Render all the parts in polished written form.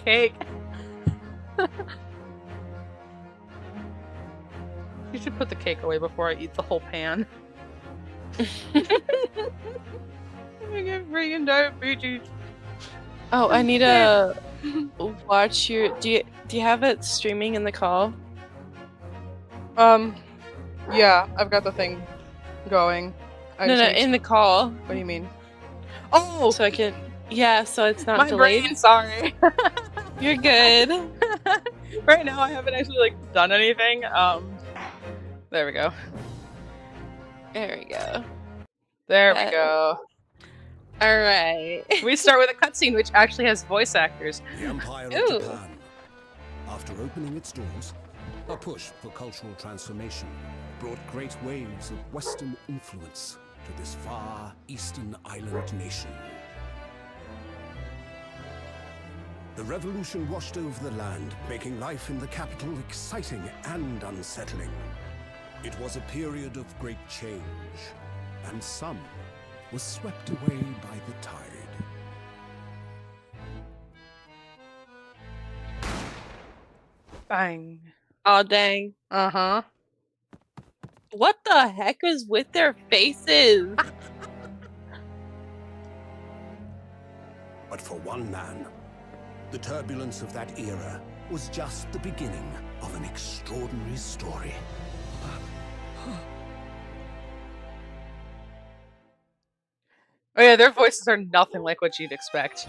cake. You should put the cake away before I eat the whole pan. I get freaking diabetes. Oh, I need to watch your. Do you have it streaming in the call? Yeah, I've got the thing going. No, in the call. What do you mean? Oh, so I can. Yeah, so it's not my delayed. brain, sorry. You're good. Right now, I haven't actually done anything. There we go. There we go. There we go. All right. We start with a cutscene which actually has voice actors. The Empire of Japan. After opening its doors, a push for cultural transformation brought great waves of Western influence to this far eastern island nation. The revolution washed over the land, making life in the capital exciting and unsettling. It was a period of great change, and some was swept away by the tide. Bang. Oh, dang. Uh-huh. What the heck is with their faces? But for one man, the turbulence of that era was just the beginning of an extraordinary story. Oh yeah, their voices are nothing like what you'd expect.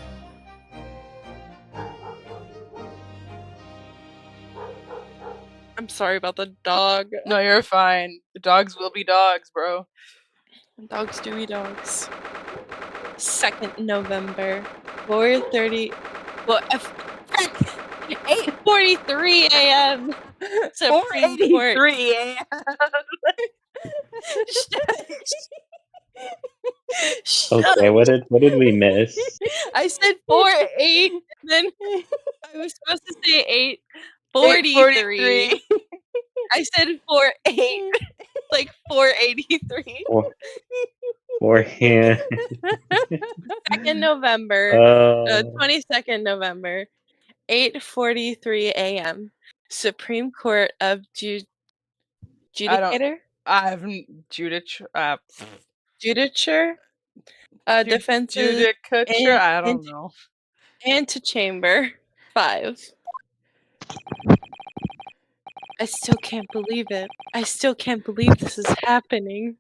I'm sorry about the dog. No, you're fine. The dogs will be dogs, bro. Dogs do be dogs. 2nd November, 4:30. Well, 8:43 a.m. 4:83 a.m. Okay, what did we miss? I said 4:08, then I was supposed to say 8:43. I said 4:08, like 4:83. 2nd November, 22nd November, 8:43 a.m. Supreme Court of Judicature? Judicature? Defensive Judicature? I don't know. Antechamber 5. I still can't believe it. I still can't believe this is happening.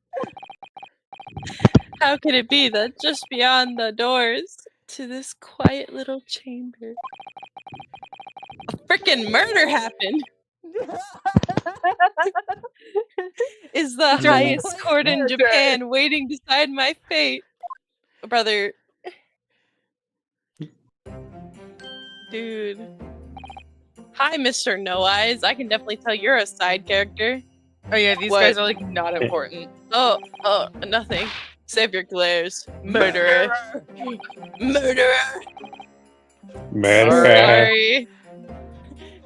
How could it be that just beyond the doors to this quiet little chamber, a freaking murder happened? Is the highest court in Japan waiting beside my fate? Brother. Dude. Hi, Mr. No Eyes. I can definitely tell you're a side character. Oh yeah, these guys are like not important. Oh, nothing. Save your glares. Murderer. Murderer. Murderer.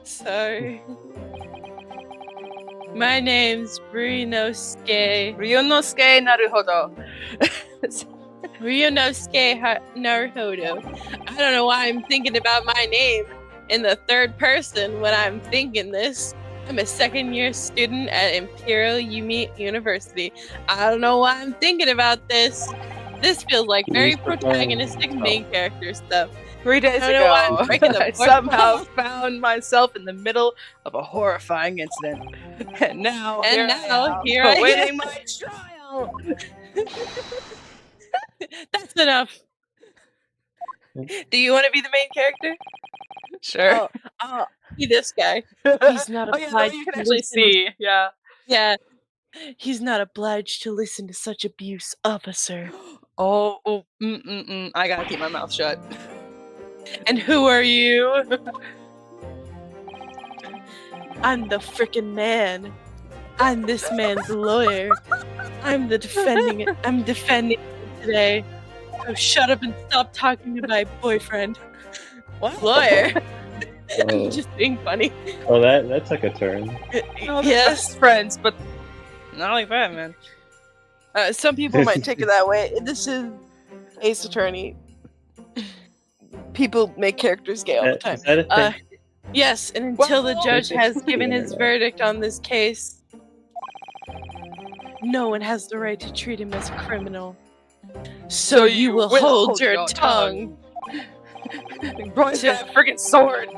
Sorry. My name's Ryunosuke. Ryunosuke Naruhodo. Ryunosuke Naruhodo. I don't know why I'm thinking about my name in the third person when I'm thinking this. I'm a second-year student at Imperial Yumi University. I don't know why I'm thinking about this. This feels like very protagonistic main character stuff. 3 days ago, I somehow found myself in the middle of a horrifying incident. And now here I am, awaiting my trial. That's enough. Do you want to be the main character? Sure. Oh, be this guy. He's not obliged you can actually see. Yeah. Yeah. He's not obliged to listen to such abuse, officer. I gotta keep my mouth shut. And who are you? I'm the frickin' man. I'm this man's lawyer. I'm defending today. So shut up and stop talking to my boyfriend. What? Lawyer? I'm just being funny. Oh, that took a turn. Yes. Friends, but not like that, man. Some people might take it that way. This is Ace Attorney. People make characters gay all the time. Is that a thing? Yes, and until the judge has given his verdict on this case, no one has the right to treat him as a criminal. So you will hold your tongue. Roy's got a friggin' sword.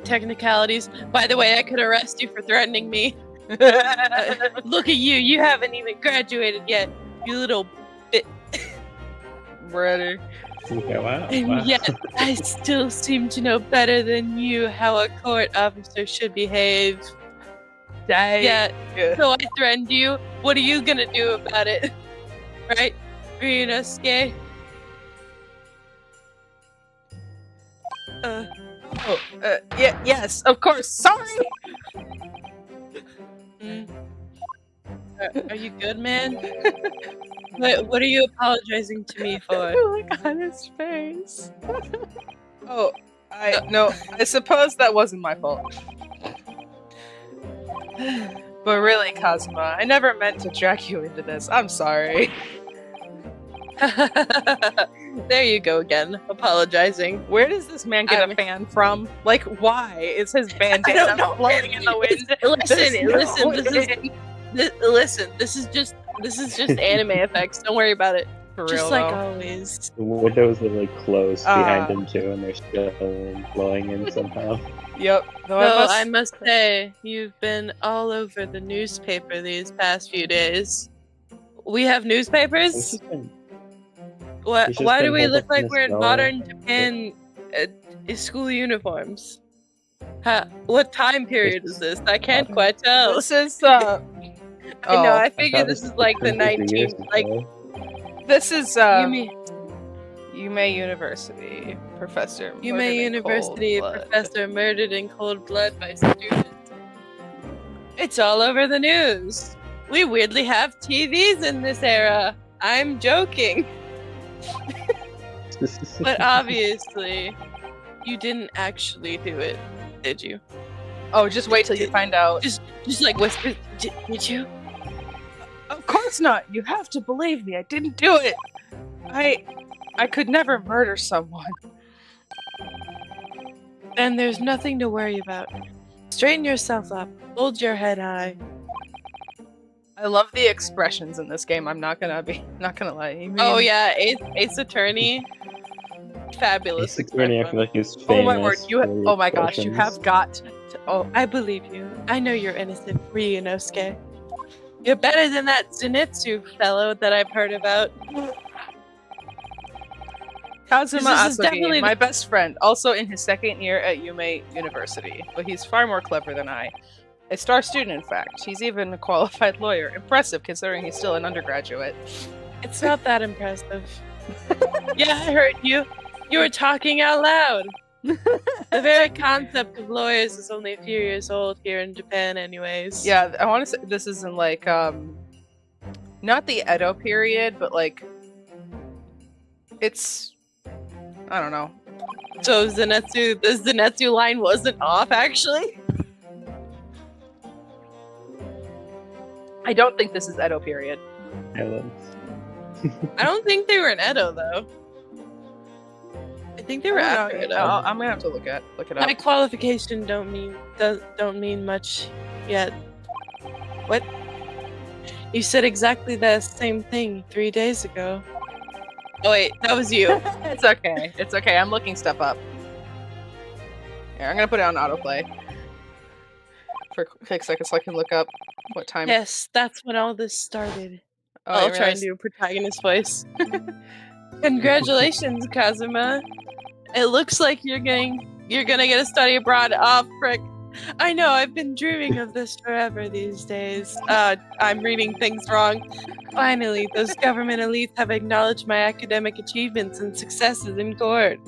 Technicalities. By the way, I could arrest you for threatening me. Look at you. You haven't even graduated yet, you little bit. Brother. Okay, wow. And yet, I still seem to know better than you how a court officer should behave. Dang. Yeah, so I threatened you. What are you gonna do about it? Right, Ryunosuke? Yes, of course. Sorry. Are you good, man? What are you apologizing to me for? Look on his face. I suppose that wasn't my fault. But really, Kazuma, I never meant to drag you into this. I'm sorry. There you go again, apologizing. Where does this man get a fan from? Like, why is his bandana floating in the wind? Listen, this is just anime effects. Don't worry about it. For just real, like though. always. The windows are like closed behind him too, and they're still blowing in somehow. Yep. I must say, you've been all over the newspaper these past few days. We have newspapers? Why do we look like we're in modern Japan school uniforms? What time period is this? I can't quite tell. This is I know. I figured this is like the 19th. Like this is Yume University professor. Yume University professor murdered in cold blood by students. It's all over the news. We weirdly have TVs in this era. I'm joking. But obviously, you didn't actually do it, did you? Oh, just wait till you find out. Just like whisper. Did you? Of course not. You have to believe me. I didn't do it. I could never murder someone. And there's nothing to worry about. Straighten yourself up. Hold your head high. I love the expressions in this game. I'm not gonna lie. Oh yeah, Ace Attorney. Fabulous. Ace Attorney, I feel like he's famous. Oh my word! Oh my gosh! You have got to. Oh, I believe you. I know you're innocent, Ryunosuke. You're better than that Zenitsu fellow that I've heard about. Kazuma Asogi, my best friend, also in his second year at Yume University, but he's far more clever than I. A star student, in fact. He's even a qualified lawyer. Impressive, considering he's still an undergraduate. It's not that impressive. Yeah, I heard you. You were talking out loud. The very concept of lawyers is only a few years old here in Japan anyways. Yeah, I want to say this is in like, not the Edo period, but like, it's, I don't know. So the Zenitsu line wasn't off, actually? I don't think this is Edo period. I don't think they were in Edo, though. I think they were after Edo. I'm gonna have to look it up. My qualification don't mean much yet. What? You said exactly the same thing 3 days ago. Oh wait, that was you. It's okay. It's okay. I'm looking stuff up. Here, I'm gonna put it on autoplay for a quick second so I can look up what time. Yes, that's when all this started. Oh, I'll try and do a protagonist voice. Congratulations, Kazuma. It looks like you're gonna get a study abroad. Oh, frick. I know, I've been dreaming of this forever these days. I'm reading things wrong. Finally, those government elites have acknowledged my academic achievements and successes in court.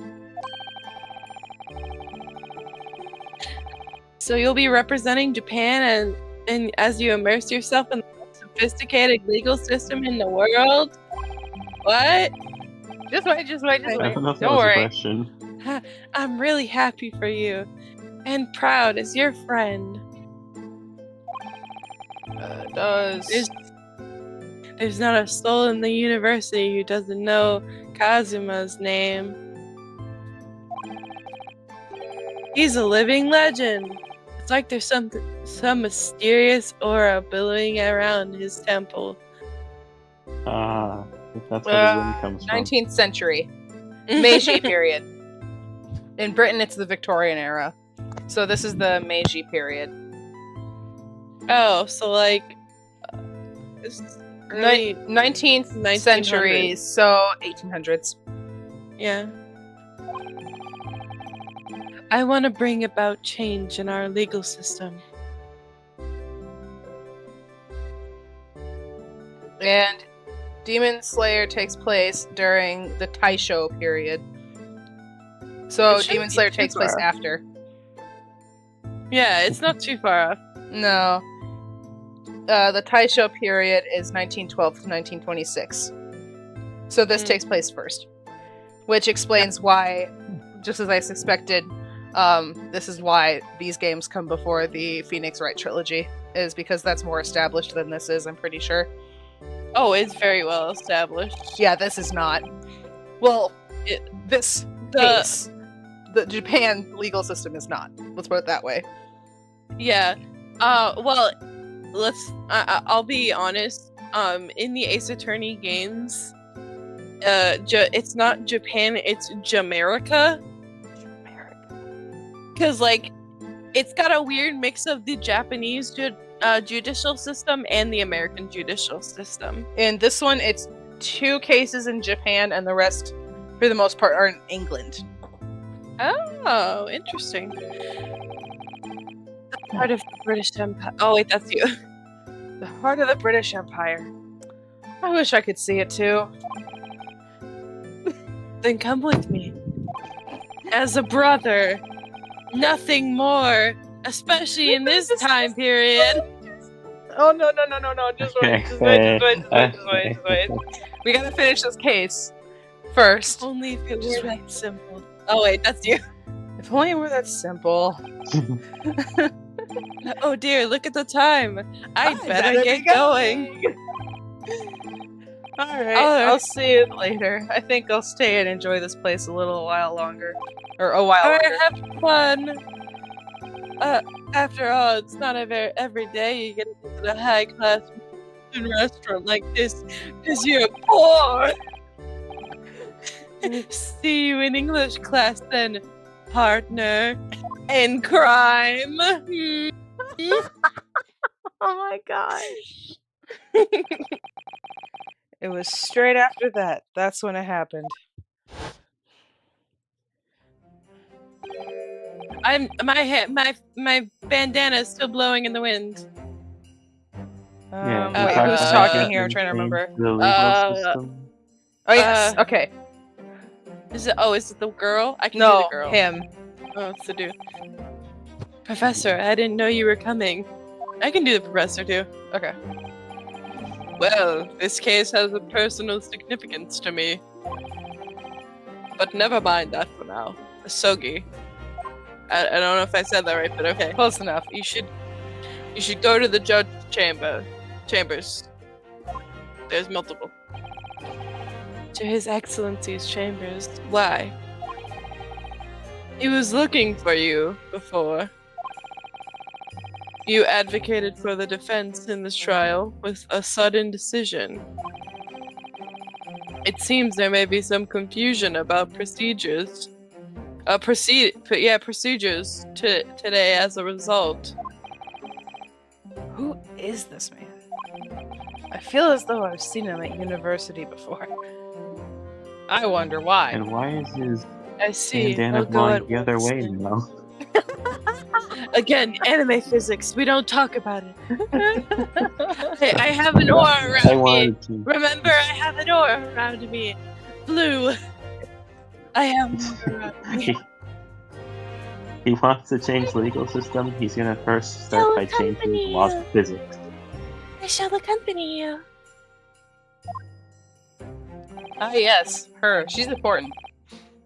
So you'll be representing Japan and as you immerse yourself in the most sophisticated legal system in the world? What? Just wait. Don't worry. I'm really happy for you. And proud as your friend. There's not a soul in the university who doesn't know Kazuma's name. He's a living legend. It's like there's some mysterious aura billowing around his temple. Ah, that's where the wind comes from. 19th century. Meiji period. In Britain, it's the Victorian era. So this is the Meiji period. Oh, so like... early 19th century, so 1800s. Yeah. I want to bring about change in our legal system. And Demon Slayer takes place during the Taisho period. So Demon Slayer takes place after. Yeah, it's not too far off. No. The Taisho period is 1912 to 1926. So this takes place first. Which explains why, just as I suspected, this is why these games come before the Phoenix Wright trilogy, is because that's more established than this is, I'm pretty sure. Oh, it's very well established. Yeah, this is not. Well, this case, the Japan legal system is not. Let's put it that way. Yeah. Well, I'll be honest. In the Ace Attorney games, it's not Japan, it's Jamaica. Because, like, it's got a weird mix of the Japanese judicial system and the American judicial system. In this one, it's 2 cases in Japan, and the rest, for the most part, are in England. Oh, interesting. Part of the British Empire. Oh, wait, that's you. The heart of the British Empire. I wish I could see it too. Then come with me. As a brother. Nothing more. Especially in this time period. Oh, no. Just wait. We gotta finish this case first. Only if it were that simple. Oh, wait, that's you. If only it were that simple. Oh dear, look at the time. I better get going. Alright, I'll see you later. I think I'll stay and enjoy this place a while longer. Or a while longer. Have fun. After all, it's not every day you get to visit a high-class restaurant like this, because you're poor. See you in English class then, partner in crime. Oh my gosh. It was straight after that. That's when it happened. My bandana is still blowing in the wind. Wait, who's talking here? I'm trying to remember. The legal system. Oh yes, okay. Is it the girl? I can do the girl. Him. Oh, it's the dude. Professor, I didn't know you were coming. I can do the professor too. Okay. Well, this case has a personal significance to me. But never mind that for now. Asogi. I don't know if I said that right, but okay. Close enough. You should go to the judge chambers. There's multiple. To His Excellency's chambers. Why? He was looking for you before. You advocated for the defense in this trial with a sudden decision. It seems there may be some confusion about procedures. Procedures today as a result. Who is this man? I feel as though I've seen him at university before. I wonder why. And why is his bandana going the other way now? Again, anime physics. We don't talk about it. Hey, I have an aura around me. Remember, I have an aura around me. Blue. I have an aura around me. He wants to change the legal system. He's gonna first start by changing the laws of physics. I shall accompany you. Ah, yes, her. She's important.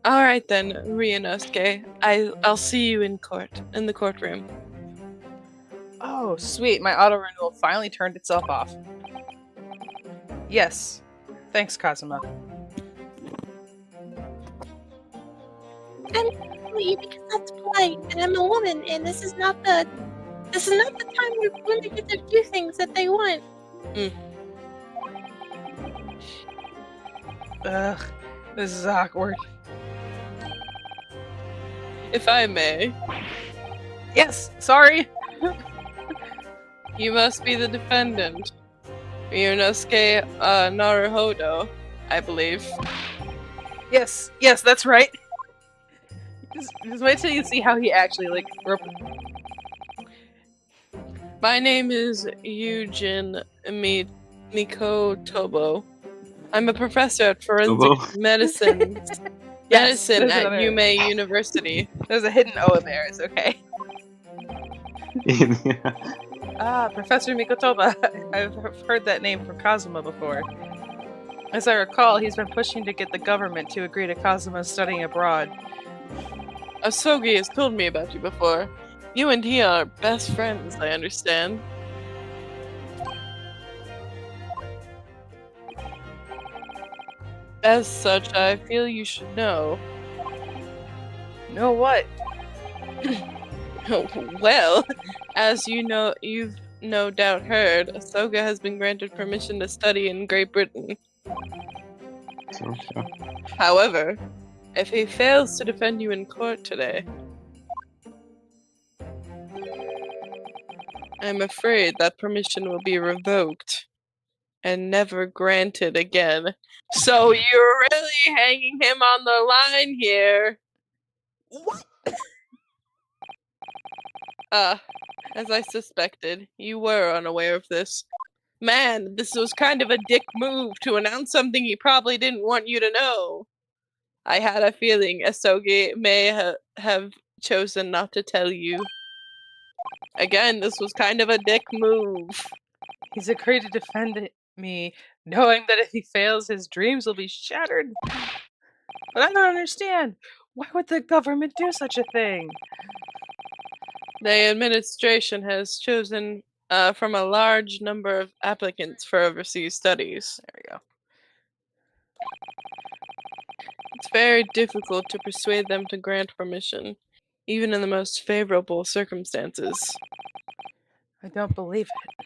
All right then, Ryunosuke. I'll see you in the courtroom. Oh, sweet. My auto renewal finally turned itself off. Yes. Thanks, Kazuma. And you because that's polite, and I'm a woman, and this is not the time where women get to do things that they want. Ugh, this is awkward. If I may. Yes, sorry. You must be the defendant. Ryunosuke Naruhodo, I believe. Yes, that's right. Just wait till you see how he actually, like... My name is Yujin Mikotobo. I'm a professor at forensic medicine Yes, at Yume University. There's a hidden O in there, it's okay. Yeah. Professor Mikotoba. I've heard that name from Kazuma before. As I recall, he's been pushing to get the government to agree to Kazuma studying abroad. Asogi has told me about you before. You and he are best friends, I understand. As such, I feel you should know. Know what? Well, as you know, you've no doubt heard, Ahsoka has been granted permission to study in Great Britain. Okay. However, if he fails to defend you in court today, I'm afraid that permission will be revoked and never granted again. So you're really hanging him on the line here. What? As I suspected, you were unaware of this. Man, this was kind of a dick move to announce something he probably didn't want you to know. I had a feeling Asogi may have chosen not to tell you. Again, this was kind of a dick move. He's agreed to defend me, knowing that if he fails, his dreams will be shattered. But I don't understand. Why would the government do such a thing? The administration has chosen from a large number of applicants for overseas studies. There we go. It's very difficult to persuade them to grant permission, even in the most favorable circumstances. I don't believe it.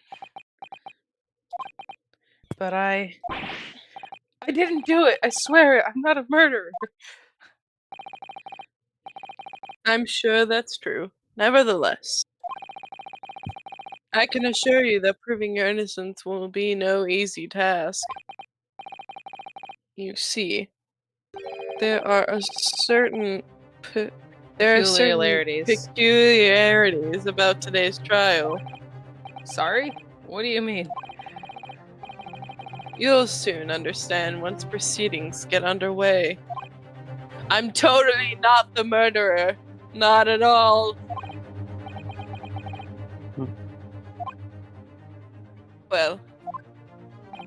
But I didn't do it. I swear it. I'm not a murderer. I'm sure that's true. Nevertheless, I can assure you that proving your innocence will be no easy task. You see, there are certain peculiarities about today's trial. Sorry? What do you mean? You'll soon understand once proceedings get underway. I'm totally not the murderer. Not at all. Well.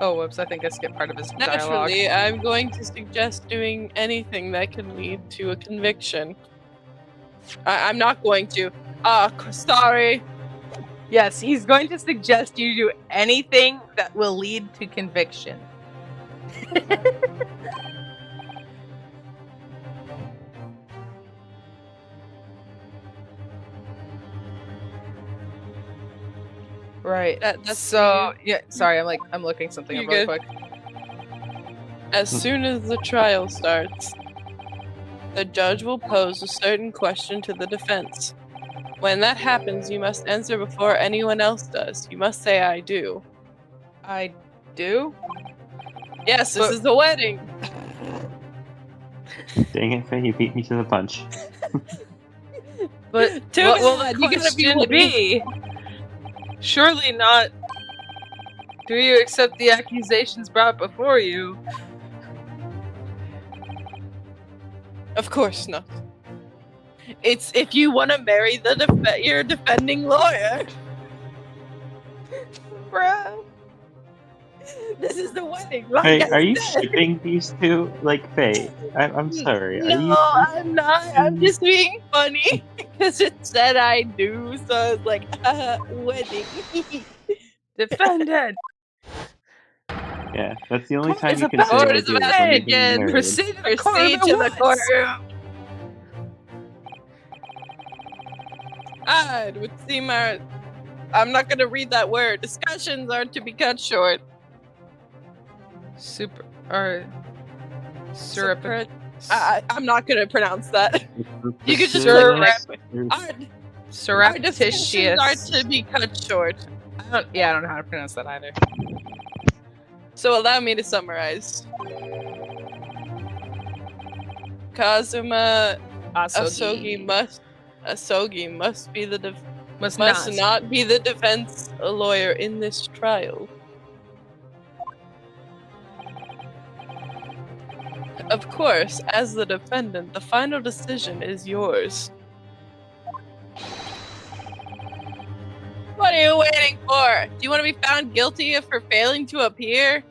Oh, whoops, I think I skipped part of his dialogue. Naturally, I'm going to suggest doing anything that can lead to a conviction. I'm not going to. Sorry. Yes, he's going to suggest you do anything that will lead to conviction. Right. Yeah, sorry, I'm looking something up really quick. As soon as the trial starts, the judge will pose a certain question to the defense. When that happens, you must answer before anyone else does. You must say, I do. I do? Yes, this is the wedding! Dang it, Faye, you beat me to the punch. But what will the question be? Surely not. Do you accept the accusations brought before you? Of course not. It's if you want to marry your defending lawyer. Bruh. This is the wedding. Hey, are you shipping these two? Like, Faye, I'm sorry. No, I'm not. I'm just being funny because it said I do, so I was like, wedding. Defendant. Yeah, that's the only time you can say it again. Proceed to the courtroom. It would seem I'm not gonna read that word. Discussions are to be cut short. I'm not gonna pronounce that. You could just our discussions are to be cut short. I don't know how to pronounce that either. So allow me to summarize. Kazuma Asogi must be the must not be the defense lawyer in this trial. Of course, as the defendant, the final decision is yours. What are you waiting for? Do you want to be found guilty for failing to appear?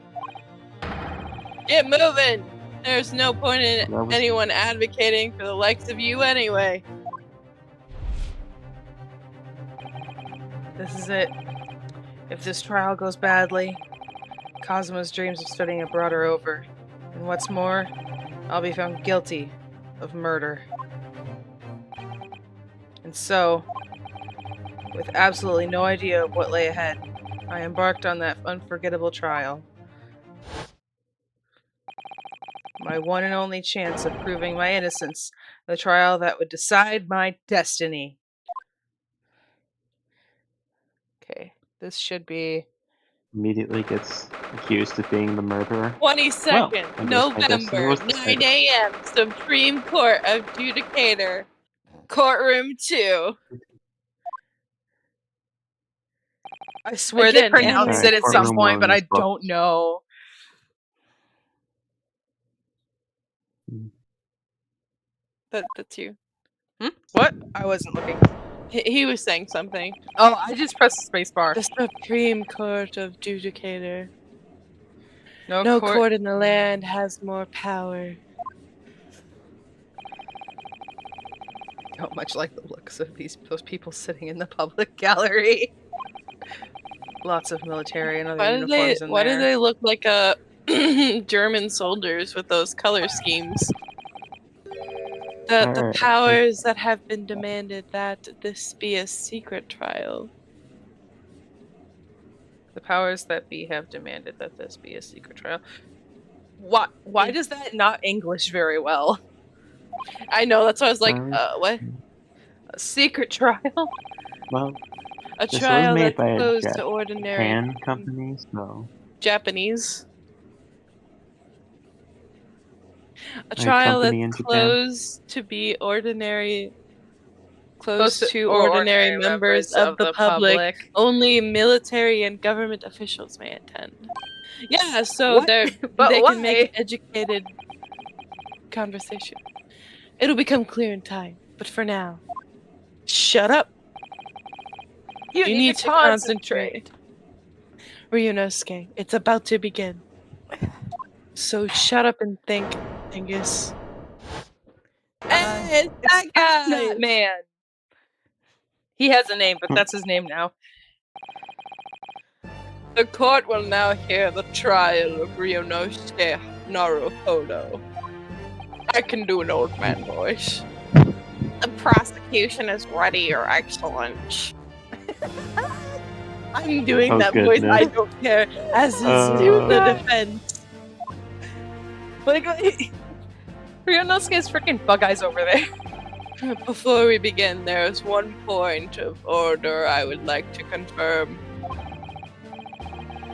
Get moving! There's no point in anyone advocating for the likes of you anyway. This is it. If this trial goes badly, Kazuma's dreams of studying abroad are over. And what's more, I'll be found guilty of murder. And so, with absolutely no idea of what lay ahead, I embarked on that unforgettable trial. My one and only chance of proving my innocence, the trial that would decide my destiny. Okay, this should be... Immediately gets accused of being the murderer. 22nd, November, 9 a.m., Supreme Court Adjudicator, Courtroom 2. I swear they pronounced it at some point, but I don't know. That's you. What? I wasn't looking. He was saying something. Oh, I just pressed the spacebar. The Supreme Court Adjudicator. No court in the land has more power. I don't much like the looks of those people sitting in the public gallery. Lots of military and other uniforms in there. Why do they look like German soldiers with those color schemes? The powers that have been demanded that this be a secret trial. The powers that be have demanded that this be a secret trial. Why does that not English very well? I know, that's why I was like, what? A secret trial? Well, a trial that's closed to ordinary Japan company, so Japanese. A trial that's closed to be ordinary, close to ordinary members of the public. Only military and government officials may attend. Yeah, so they can make educated conversation. It'll become clear in time, but for now, shut up. You need to concentrate. Ryunosuke, it's about to begin. So shut up and think, Angus. Hey, that guy! That man. He has a name, but that's his name now. The court will now hear the trial of Ryunosuke Naruhodo. I can do an old man voice. The prosecution is ready, Your Excellence. I'm doing that voice, I don't care, as is the defense. Like, Ryunosuke's freaking bug eyes over there. Before we begin, there is one point of order I would like to confirm.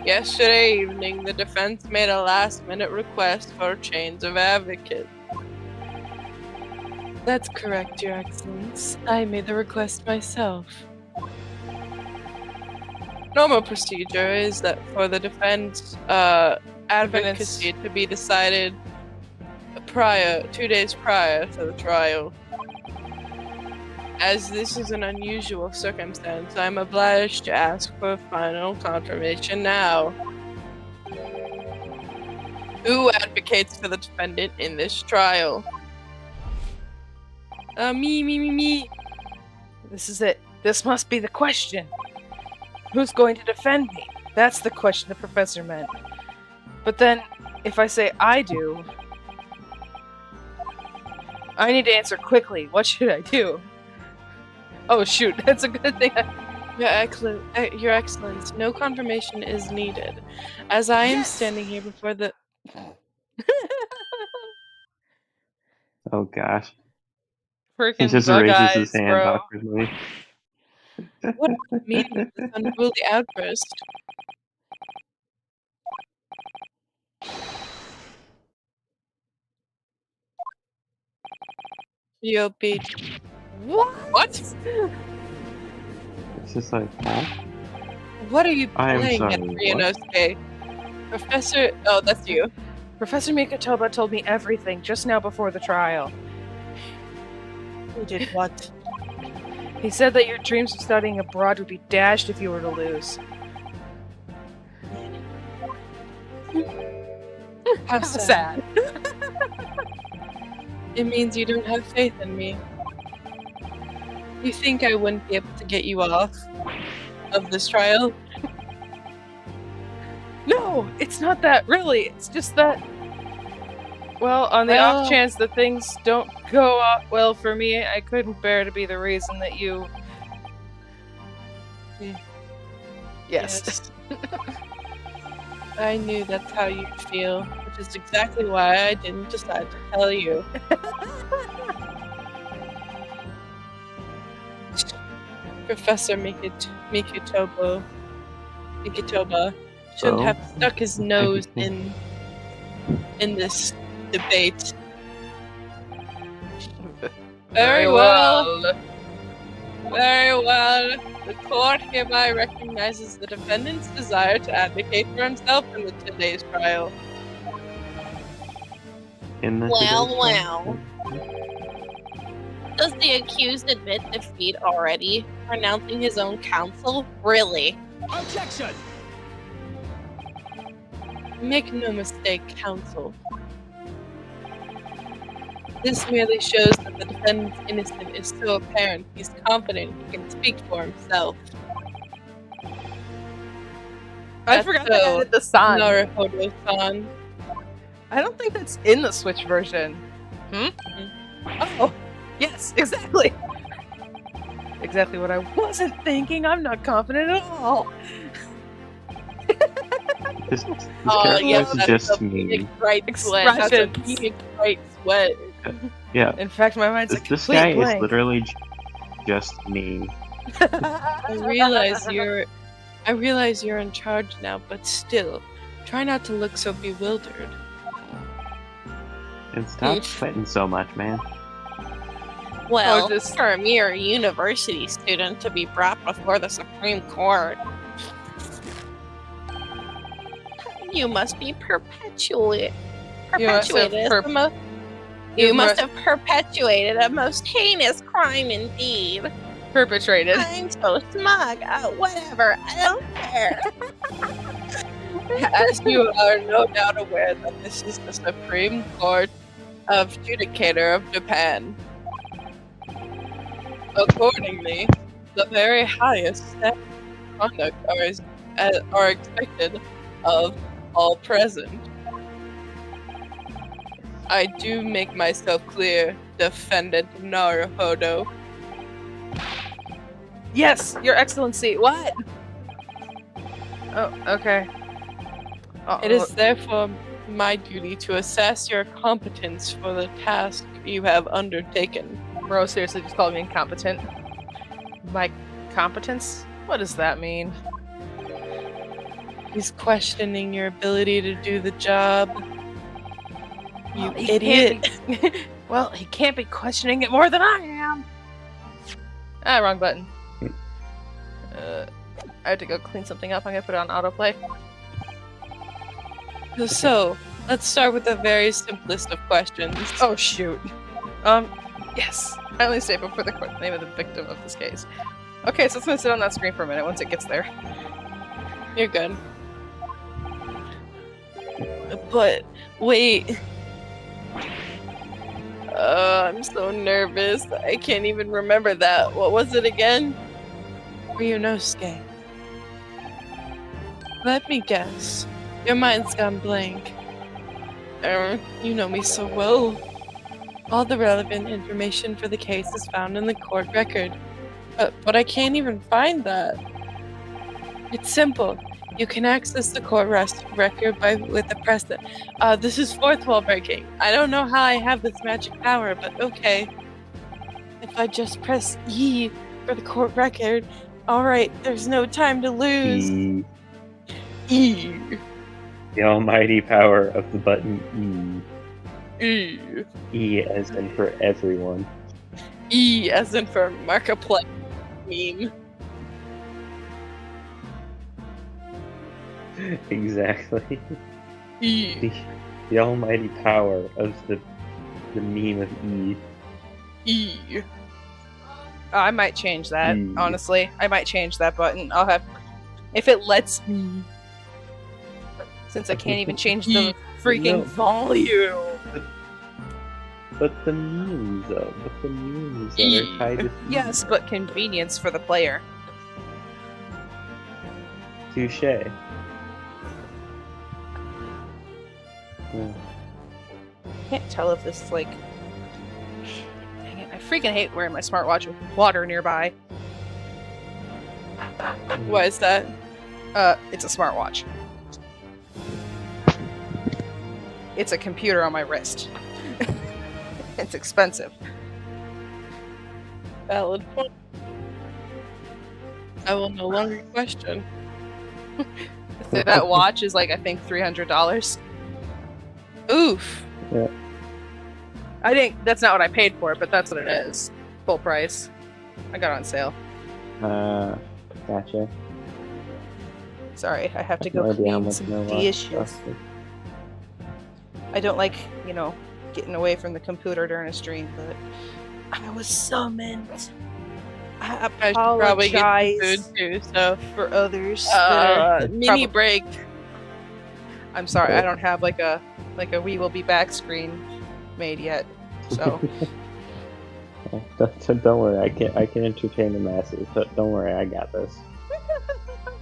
Yesterday evening, the defense made a last-minute request for change of advocate. That's correct, Your Excellence. I made the request myself. Normal procedure is that for the defense advocacy to be decided 2 days prior to the trial. As this is an unusual circumstance, I'm obliged to ask for final confirmation now. Who advocates for the defendant in this trial? Me. This is it. This must be the question. Who's going to defend me? That's the question the professor meant. But then, if I say I do, I need to answer quickly. What should I do? Oh shoot, that's a good thing. Your Excellence, no confirmation is needed, as I am standing here before the. Oh gosh. He Freaking just bug raises eyes, his hand bro. awkwardly. What does it mean with this unruly outburst? Yopi. What? It's just like, huh? What are you I am playing sorry, at what? Ryunosuke? Professor. Oh, that's you. Professor Mikotoba told me everything just now before the trial. Who did what? He said that your dreams of studying abroad would be dashed if you were to lose. How sad. It means you don't have faith in me. You think I wouldn't be able to get you off of this trial? No, it's not that, really. It's just that... Well, on the off chance that things don't go out well for me, I couldn't bear to be the reason that you... Yes. I knew that's how you'd feel, which is exactly why I didn't decide to tell you. Professor Mikotoba shouldn't have stuck his nose in this debate. Very well. Very well. The court hereby recognizes the defendant's desire to advocate for himself in today's trial. Well. Does the accused admit defeat already? Renouncing his own counsel? Really? Objection! Make no mistake, counsel. This merely shows that the defendant's innocence is so apparent he's confident he can speak for himself. I forgot to add the san. Naruhodo-san. I don't think that's in the Switch version. Oh, yes, exactly. Exactly what I wasn't thinking. I'm not confident at all. This character is just me. Bright sweat. That's a bright sweat. Yeah. In fact, my mind's like this guy is literally just me. I realize you're in charge now, but still, try not to look so bewildered. And stop sweating so much, man. Well, for a mere university student to be brought before the Supreme Court, you must be perpetuated. You must have perpetuated a most heinous crime indeed. Perpetrated. I'm so smug. Whatever. I don't care. As you are no doubt aware that this is the Supreme Court of Judicator of Japan. Accordingly, the very highest steps of conduct are expected of all present. I do make myself clear, Defendant Naruhodo. Yes, Your Excellency. What? Oh, okay. It is therefore my duty to assess your competence for the task you have undertaken. Bro, seriously, just called me incompetent. My competence? What does that mean? He's questioning your ability to do the job. You He idiot. Well, he can't be questioning it more than I am. Ah, wrong button. I have to go clean something up. I'm gonna put it on autoplay. So, let's start with the very simplest of questions. Oh, shoot. Yes. I only saved up for the name of the victim of this case. Okay, so it's gonna sit on that screen for a minute once it gets there. You're good. But, wait. I'm so nervous. I can't even remember that. What was it again? Ryunosuke. Let me guess. Your mind's gone blank. You know me so well. All the relevant information for the case is found in the court record. But I can't even find that. It's simple. You can access the court record with the president. This is fourth wall breaking. I don't know how I have this magic power, but okay. If I just press E for the court record, alright, there's no time to lose. E. The almighty power of the button E. E. E as in for everyone. E as in for Markiplier meme. Exactly. E. The almighty power of the meme of E. E. Oh, I might change that, honestly. I might change that button. I'll have... If it lets me. Since I can't even change the freaking volume. But the memes, though. But the memes that are tied to... Yes, but convenience for the player. Touche. Yeah. Can't tell if this is like... Dang it, I freaking hate wearing my smartwatch with water nearby. What is that? It's a smartwatch. It's a computer on my wrist. It's expensive. Valid point. I will no longer question. So that watch is like, I think, $300. Oof. Yeah. I think that's not what I paid for it, but that's what it is. Full price. I got it on sale. Gotcha. Sorry, I have to go clean some dishes. I don't like, you know, getting away from the computer during a stream, but I was summoned. I apologize probably get food too, so for others. mini break. I'm sorry, I don't have like a "We Will Be Back" screen made yet, so. Don't worry, I can entertain the masses. But don't worry, I got this.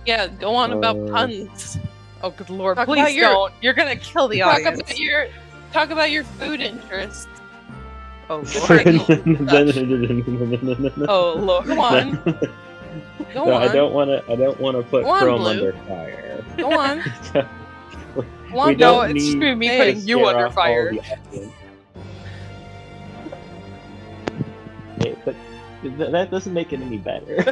Yeah, go on about puns. Oh, good lord! Please don't. You're gonna kill the audience. Talk about your food interests. Oh lord! Oh lord! Go on. Go on. I don't want to put Chrome Blue. under fire. Go on. No, it's screw me putting you under fire. Hey, but that doesn't make it any better.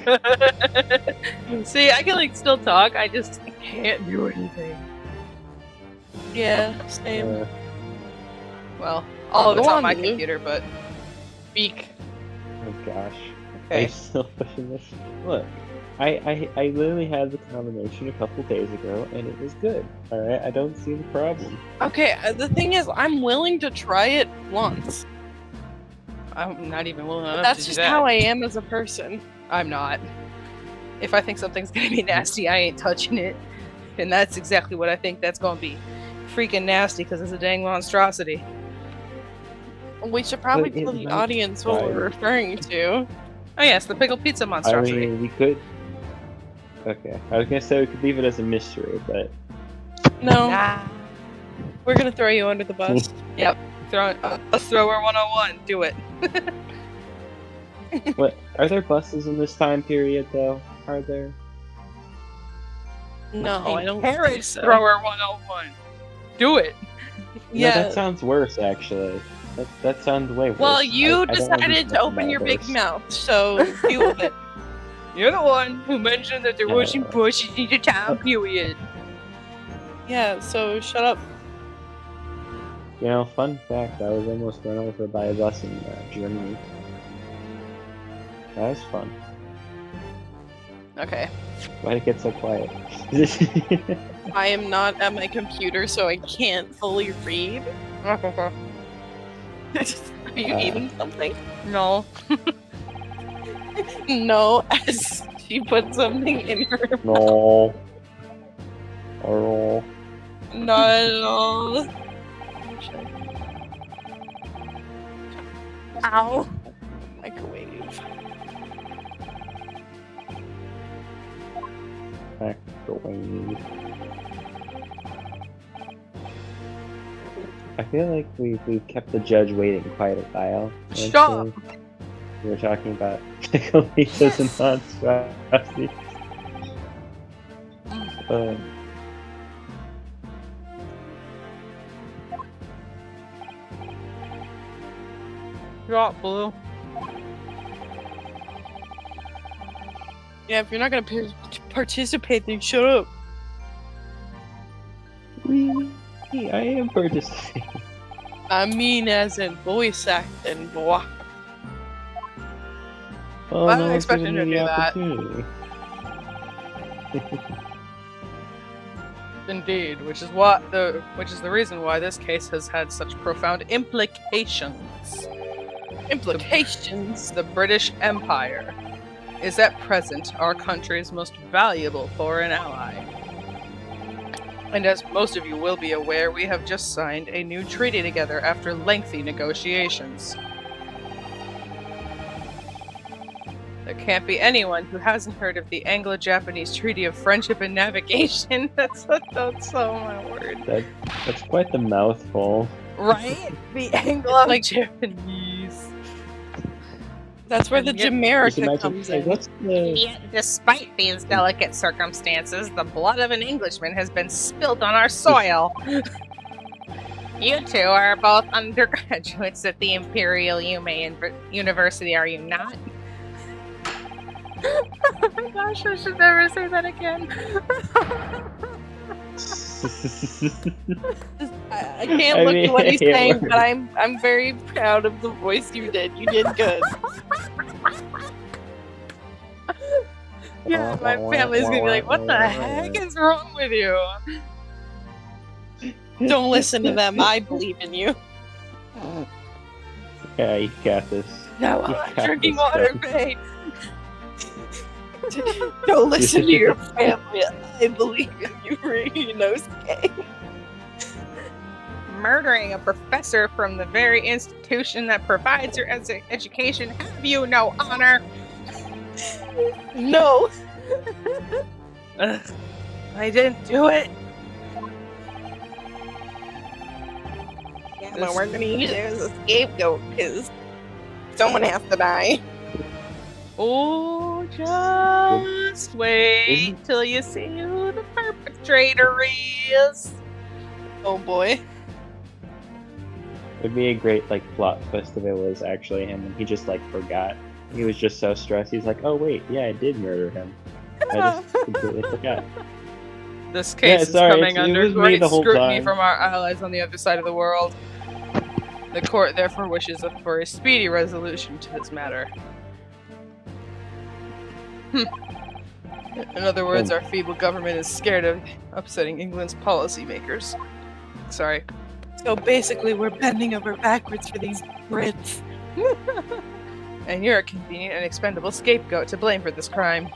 See, I can like still talk. I just can't do anything. Yeah, same. Well, all of it's on my computer, but speak. Oh gosh. Okay. Are you still pushing this? Look, I literally had the combination a couple days ago, and it was good. All right, I don't see the problem. Okay, the thing is, I'm willing to try it once. I'm not even willing enough That's to do just that. how I am as a person. I'm not. If I think something's gonna be nasty, I ain't touching it. And that's exactly what I think that's gonna be. Freaking nasty, because it's a dang monstrosity. We should probably tell the audience what we're referring to. Oh yes, the pickled pizza monstrosity. I mean, we could... Okay, I was gonna say we could leave it as a mystery, but... No. Nah. We're gonna throw you under the bus. Yep. Let's thrower 101. Do it. What? Are there buses in this time period, though? Are there? No, I don't think so. Thrower 101. Do it. Yeah. No, that sounds worse, actually. That sounds way worse. Well, you decided to open your big mouth, so deal with it. You're the one who mentioned that there wasn't bushes in the time period. Yeah, so shut up. You know, fun fact, I was almost run over by a bus in Germany. That was fun. Okay. Why'd it get so quiet? I am not at my computer, so I can't fully read. Are you eating something? No. No, as she put something in her mouth. No. Oh. Not at all. Ow. Microwave. Microwave. I feel like we've kept the judge waiting quite a while. Stop! We were talking about Nicolitas and monstrosity. Drop, Blue. Yeah, if you're not gonna participate, then shut up. I am participating. I mean, as in voice acting, boy. Oh, I no didn't expect one's him giving to me do the that. opportunity. Indeed, which is the reason why this case has had such profound implications. Implications? The British Empire is at present our country's most valuable foreign ally. And as most of you will be aware, we have just signed a new treaty together after lengthy negotiations. There can't be anyone who hasn't heard of the Anglo-Japanese Treaty of Friendship and Navigation. That's oh my word. That's quite the mouthful. Right? The Anglo-Japanese. That's where the Jamaica comes in. Yet, despite these delicate circumstances, the blood of an Englishman has been spilt on our soil. You two are both undergraduates at the Imperial University, are you not? Oh my gosh, I should never say that again. I can't look at what he's saying, but I'm very proud of the voice you did. You did good. Yeah, my family's gonna be like, what the heck is wrong with you? Don't listen to them. I believe in you. Yeah, you got this. No, I'm drinking water, Faye. Don't listen to your family. I believe in you, Ryunosuke. Murdering a professor from the very institution that provides your education. Have you no honor? No. I didn't do it. Yeah, but we're gonna use it as a scapegoat because someone has to die. Oh, just wait till you see who the perpetrator is. Oh boy. It'd be a great plot twist if it was actually him and he just forgot. He was just so stressed. He's like, oh wait, yeah, I did murder him. I just completely forgot. This case is coming under great scrutiny from our allies on the other side of the world. The court therefore wishes for a speedy resolution to this matter. In other words, our feeble government is scared of upsetting England's policymakers. Sorry. So basically, we're bending over backwards for these Brits. And you're a convenient and expendable scapegoat to blame for this crime.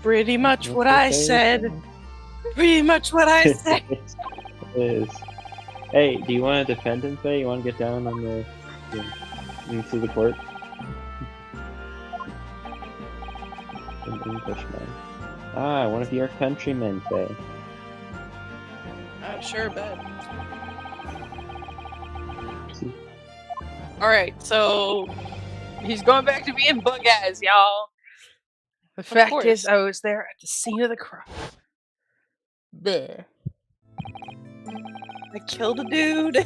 Pretty much what I said. Pretty much what I said. It is. Hey, do you want to defend him, Faye? You want to get down on into the court? An Englishman. Ah, one of your countrymen, Faye. Sure bet. Alright, so he's going back to being bug eyes, y'all. The fact is, I was there at the scene of the crime. Bleh. I killed a dude.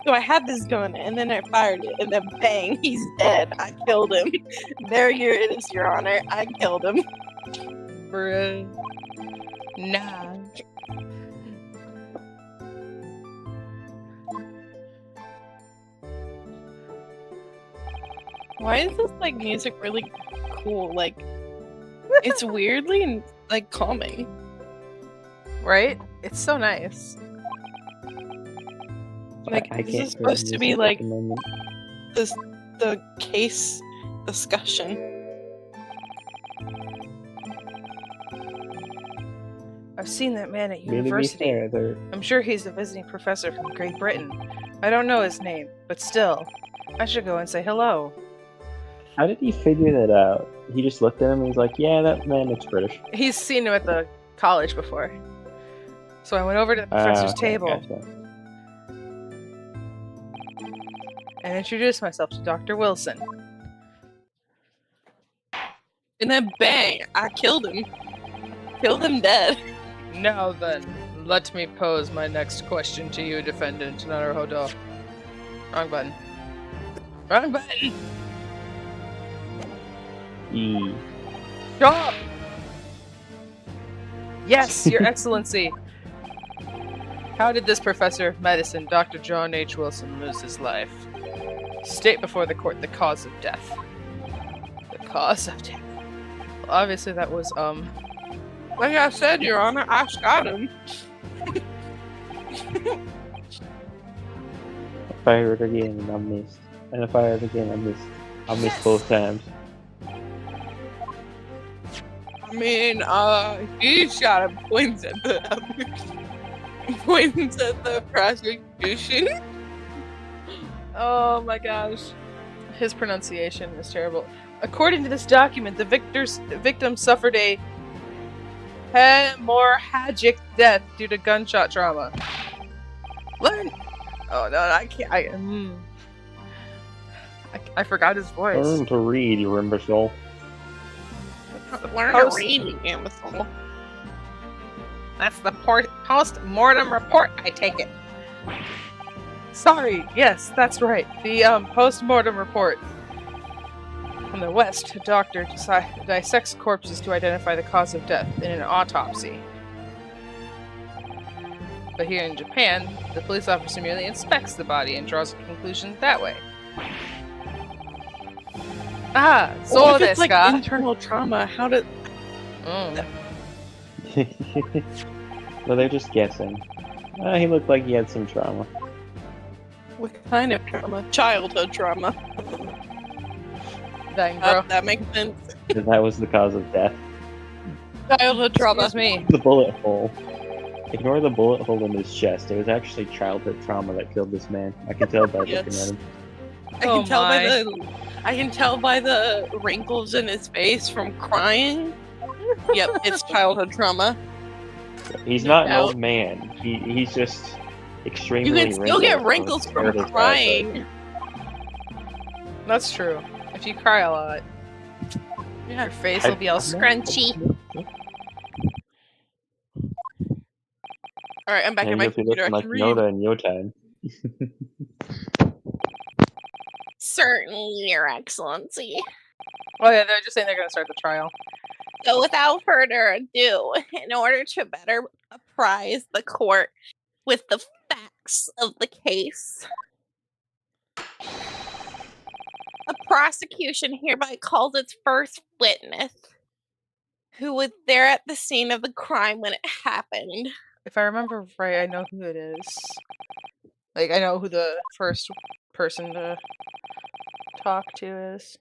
So I had this gun, and then I fired it, and then bang, he's dead. I killed him. There it is, Your Honor. I killed him. Bruh. Nah. Why is this music really cool? It's weirdly calming. Right? It's so nice. This is supposed to be the case discussion. I've seen that man at university. I'm sure he's a visiting professor from Great Britain. I don't know his name, but still, I should go and say hello. How did he figure that out? He just looked at him and was like, yeah, that man looks British. He's seen him at the college before. So I went over to the professor's table. Gotcha. and introduce myself to Dr. Wilson. And then bang, I killed him. Killed him dead. Now then, let me pose my next question to you, defendant Naruhodo. Wrong button. Wrong button! E. Stop! Yes, Your Excellency! How did this professor of medicine, Dr. John H. Wilson, lose his life? State before the court the cause of death. The cause of death. Well, obviously that was, Like I said, Your Honor, I shot him. I fired again and I missed. And I fired again, I missed. I missed both times. I mean, he shot him points at the prosecution. oh my gosh. His pronunciation is terrible. According to this document, the victim suffered a hemorrhagic death due to gunshot trauma. Learn. Oh no, I can't. I forgot his voice. Learn to read, you imbecile. Learn to read, you imbecile. That's the post-mortem report, I take it. Sorry, yes, that's right. The post-mortem report. From the West, a doctor dissects corpses to identify the cause of death in an autopsy. But here in Japan, the police officer merely inspects the body and draws a conclusion that way. Ah, so what if it's like internal trauma? How did? Well, they're just guessing. He looked like he had some trauma. What kind of trauma? Childhood trauma. Dang, bro. That makes sense. And that was the cause of death. Childhood trauma. Excuse me. The bullet hole. Ignore the bullet hole in his chest. It was actually childhood trauma that killed this man. I can tell by looking at him. I can tell by the wrinkles in his face from crying. Yep, it's childhood trauma. He's not an old man. He's just extremely. You can still get wrinkles from crying. That's true. If you cry a lot, your face will be all scrunchy. Alright, I'm back in my computer. Like Yoda in your time. Certainly, Your Excellency. Oh yeah, they're just saying they're going to start the trial. So without further ado, in order to better apprise the court with the facts of the case, the prosecution hereby calls its first witness, who was there at the scene of the crime when it happened. If I remember right, I know who it is. Like, I know who the first person to talk to is.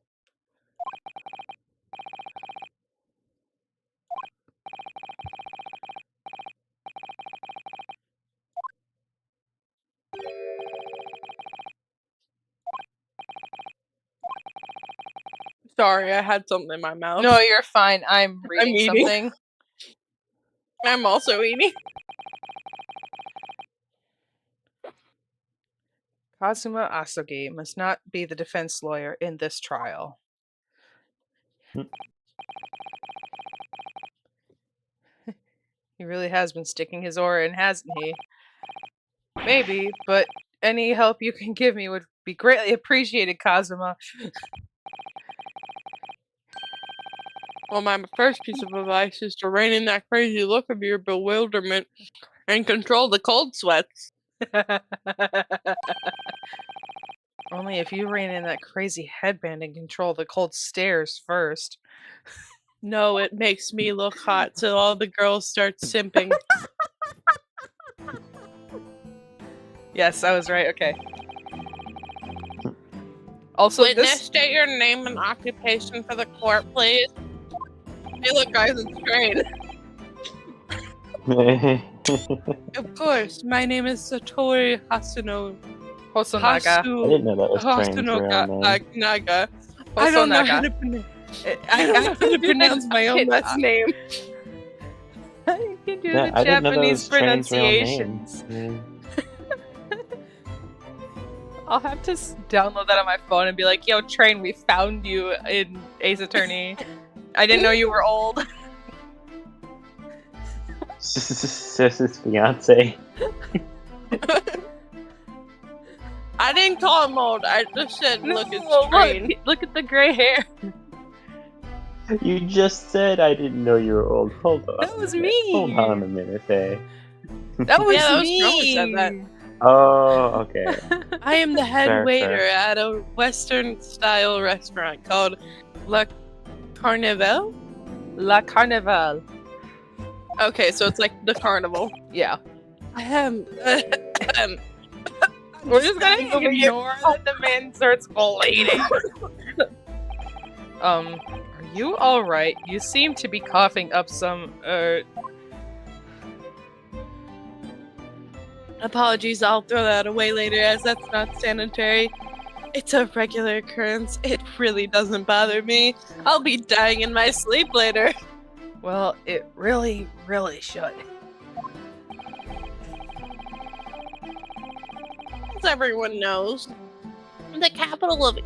Sorry, I had something in my mouth. No, you're fine. I'm reading eating. something. I'm also eating. Kazuma Asogi must not be the defense lawyer in this trial. He really has been sticking his oar in, hasn't he? Maybe, but any help you can give me would be greatly appreciated, Kazuma. Well, my first piece of advice is to rein in that crazy look of your bewilderment and control the cold sweats. Only if you rein in that crazy headband and control the cold stares first. No, it makes me look hot, so all the girls start simping. Yes, I was right. Okay. Also, Witness, state your name and occupation for the court, please. Hey, look, guys, it's Train. Of course, my name is Satori Hosonaga. I didn't know that was Train's real name. Naga. I don't know how to pronounce my own last name. You can do Yeah, the I didn't know that Japanese was Train's real name. pronunciations. I'll have to download that on my phone and be like, yo, Train, we found you in Ace Attorney. I didn't know you were old. It's just his fiance. I didn't call him old. I just said, No, look at Train. Look at the gray hair. You just said I didn't know you were old. Hold on. That was me. Hold on a minute, hey. That was Yeah, that was me. Chrome who said that. Oh, okay. I am the head Fair, waiter fair. at a Western-style restaurant called La Carnival. La Carnival. Okay, so it's like the carnival. Yeah. I am. We're just gonna ignore that the man starts bleeding. Are you alright? You seem to be coughing up some, Apologies, I'll throw that away later as that's not sanitary. It's a regular occurrence. It really doesn't bother me. I'll be dying in my sleep later. Well, it really, really should. As everyone knows, the capital of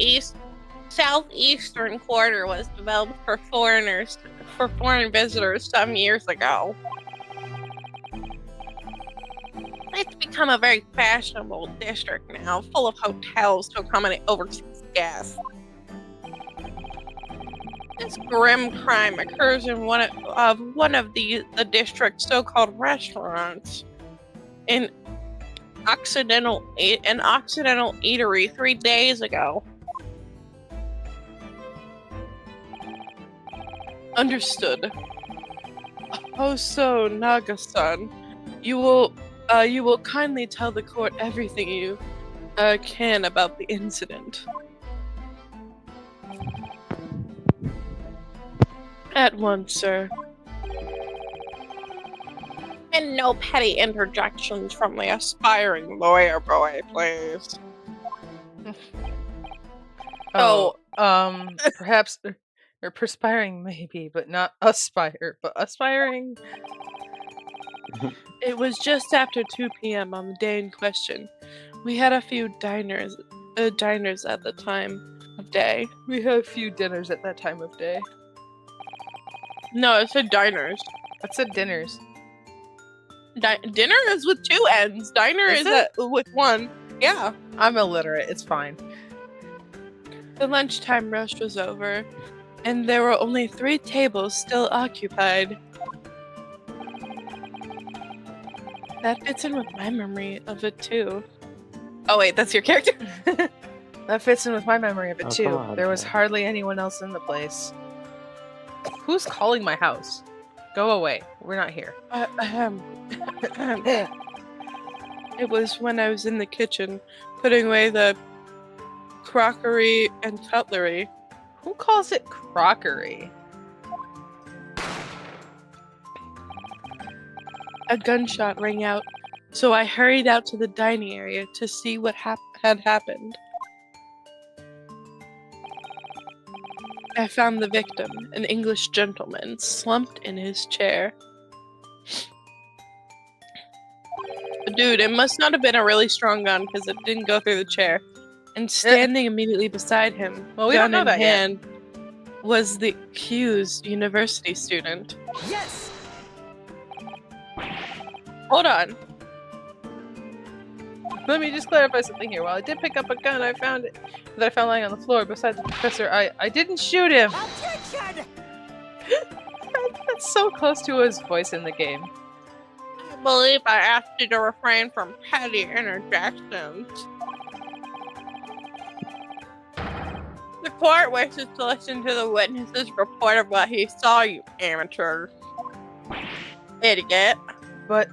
Southeastern Quarter was developed for foreign visitors some years ago. It's become a very fashionable district now, full of hotels to accommodate overseas guests. This grim crime occurs in one of the district's so-called restaurants. An Occidental eatery 3 days ago. Understood. Oh, so Naga-san, you will kindly tell the court everything you can about the incident. At once, sir. And no petty interjections from the aspiring lawyer boy, please. Perhaps, or perspiring maybe, but not aspire, but aspiring? It was just after 2 p.m. on the day in question. We had a few diners at the time of day. We had a few dinners at that time of day. No, it said diners. I said dinners. Dinner is with 2 N's. Diner is with 1. Yeah. I'm illiterate. It's fine. The lunchtime rush was over, and there were only 3 tables still occupied. That fits in with my memory of it too. Oh wait, that's your character? That fits in with my memory of it too. come on, There was man. hardly anyone else in the place. Who's calling my house? Go away. We're not here. It was when I was in the kitchen, putting away the crockery and cutlery. Who calls it crockery? A gunshot rang out, so I hurried out to the dining area to see what had happened. I found the victim, an English gentleman, slumped in his chair. Dude, it must not have been a really strong gun because it didn't go through the chair. And standing immediately beside him, Well, we don't know gun in that yet. hand, was the accused university student. Yes! Hold on. Let me just clarify something here. While I did pick up a gun, I found lying on the floor beside the professor. I didn't shoot him. Attention! That's so close to his voice in the game. I believe I asked you to refrain from petty interjections. The court wishes to listen to the witness's report of what he saw, you amateur. Idiot. But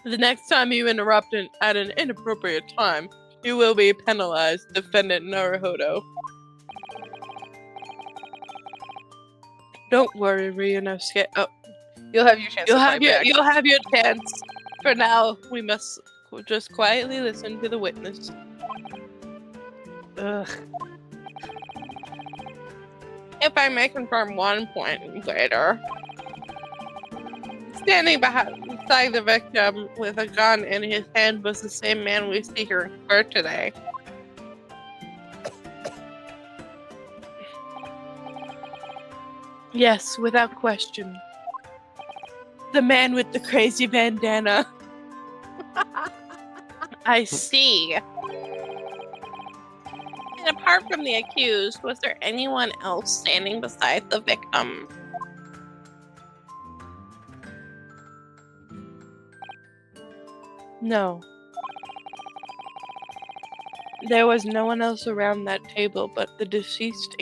The next time you interrupt at an inappropriate time, you will be penalized, defendant Naruhodo. Don't worry, Ryunosuke. Oh, you'll have your chance to fight back. you'll have your chance. For now, we must just quietly listen to the witness. Ugh. If I may confirm one point later, standing beside the victim with a gun in his hand was the same man we see here in court today. Yes, without question. The man with the crazy bandana. I see. And apart from the accused, was there anyone else standing beside the victim? No. There was no one else around that table but the deceased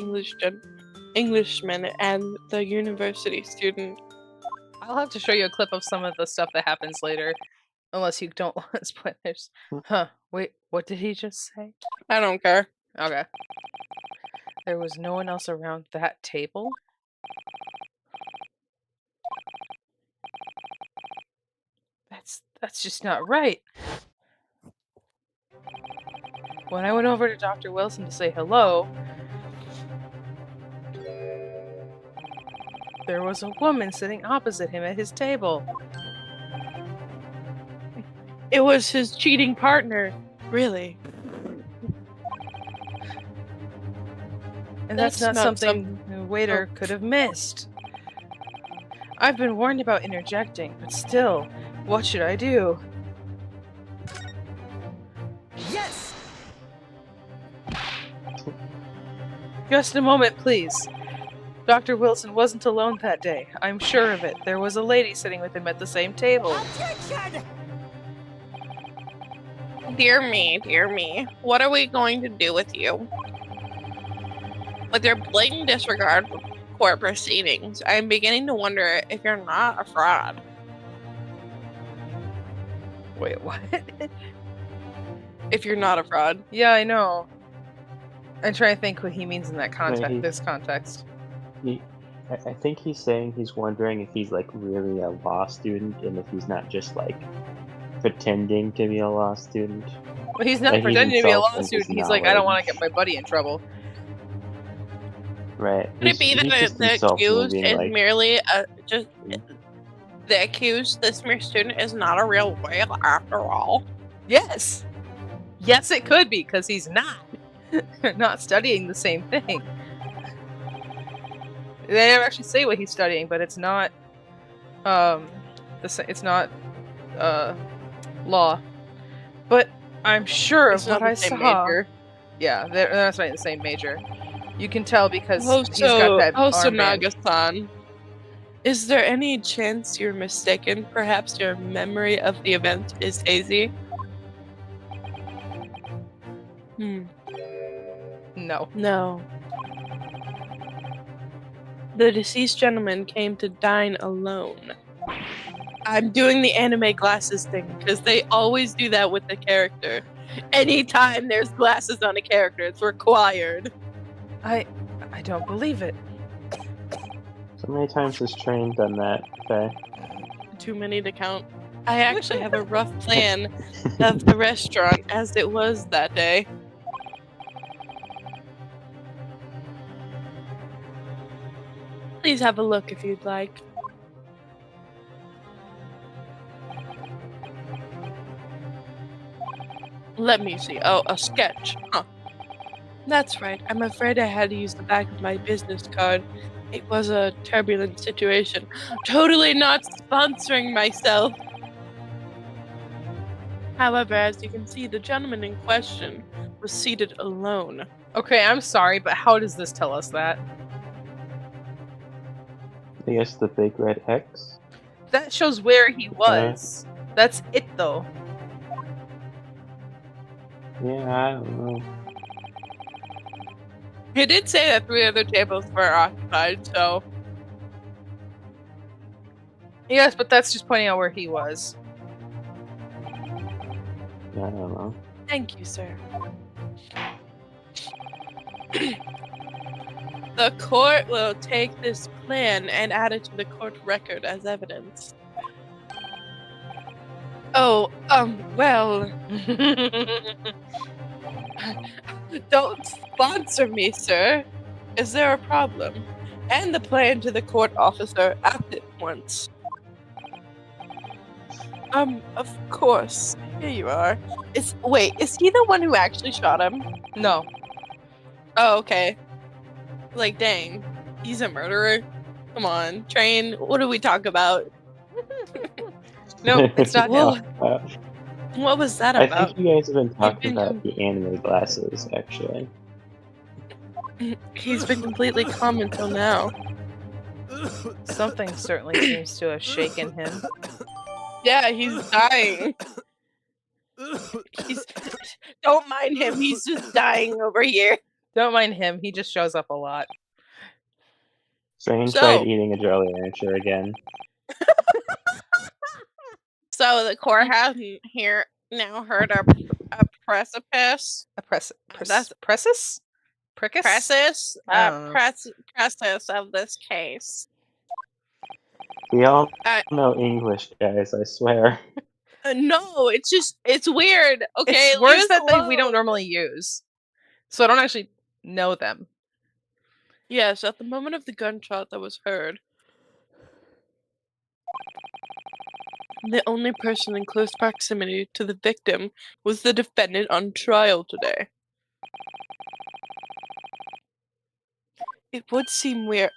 Englishman and the university student. I'll have to show you a clip of some of the stuff that happens later. Unless you don't want spoilers. Huh. Wait, what did he just say? I don't care. Okay. There was no one else around that table? That's just not right. When I went over to Dr. Wilson to say hello, there was a woman sitting opposite him at his table. It was his cheating partner, really. And that's not something the waiter could have missed. I've been warned about interjecting, but still, what should I do? Yes! Just a moment, please. Dr. Wilson wasn't alone that day. I'm sure of it. There was a lady sitting with him at the same table. Attention! Dear me. What are we going to do with you? With your blatant disregard for court proceedings, I'm beginning to wonder if you're not a fraud. Wait, what? If you're not a fraud. Yeah, I know. I'm trying to think what he means in that context. Wait, this context. I think he's saying he's wondering if he's like really a law student and if he's not just like pretending to be a law student. Well, he's not Like, pretending to be a law himself student. and He's his like, I don't want knowledge. to get my buddy in trouble. Right. Could it be that just the himself accused being is like, merely the accused, this mere student, is not a real whale after all? Yes! Yes, it could be, because he's not. Not studying the same thing. They never actually say what he's studying, but it's not, it's not, law. But I'm sure of It's what not I the same saw. major. Yeah, they're not studying the same major. You can tell because Oh, he's got that armband. Naga-san, is there any chance you're mistaken? Perhaps your memory of the event is hazy? No. No. The deceased gentleman came to dine alone. I'm doing the anime glasses thing, because they always do that with the character. Anytime there's glasses on a character, it's required. I don't believe it. so many times has Train done that, okay? Too many to count. I actually have a rough plan of the restaurant as it was that day. Please have a look if you'd like. Let me see. Oh, a sketch. Huh. That's right. I'm afraid I had to use the back of my business card. It was a turbulent situation. Totally not sponsoring myself. However, as you can see, the gentleman in question was seated alone. Okay, I'm sorry, but how does this tell us that? I guess the big red X. That shows where he was. That's it, though. Yeah, I don't know. He did say that 3 other tables were occupied, so... Yes, but that's just pointing out where he was. Yeah, I don't know. Thank you, sir. The court will take this plan and add it to the court record as evidence. Oh, well... Don't sponsor me, sir. Is there a problem? And the plan to the court officer at it once. Of course. Here you are. Wait, is he the one who actually shot him? No. Oh, okay. Like, dang. He's a murderer? Come on, Train, what do we talk about? No, it's not him. What was that I about? think you guys have been talking about the anime glasses, actually. He's been completely calm until now. Something certainly seems to have shaken him. Yeah, he's dying. Don't mind him, he's just dying over here. Don't mind him, he just shows up a lot. Train tried eating a Jolly Rancher again. So the court has here now heard a precipice. Precis? Process of this case. We all know English, guys, I swear. No, it's weird. Okay, it's words that we don't normally use, so I don't actually know them. Yes, at the moment of the gunshot that was heard, the only person in close proximity to the victim was the defendant on trial today. It would seem weird.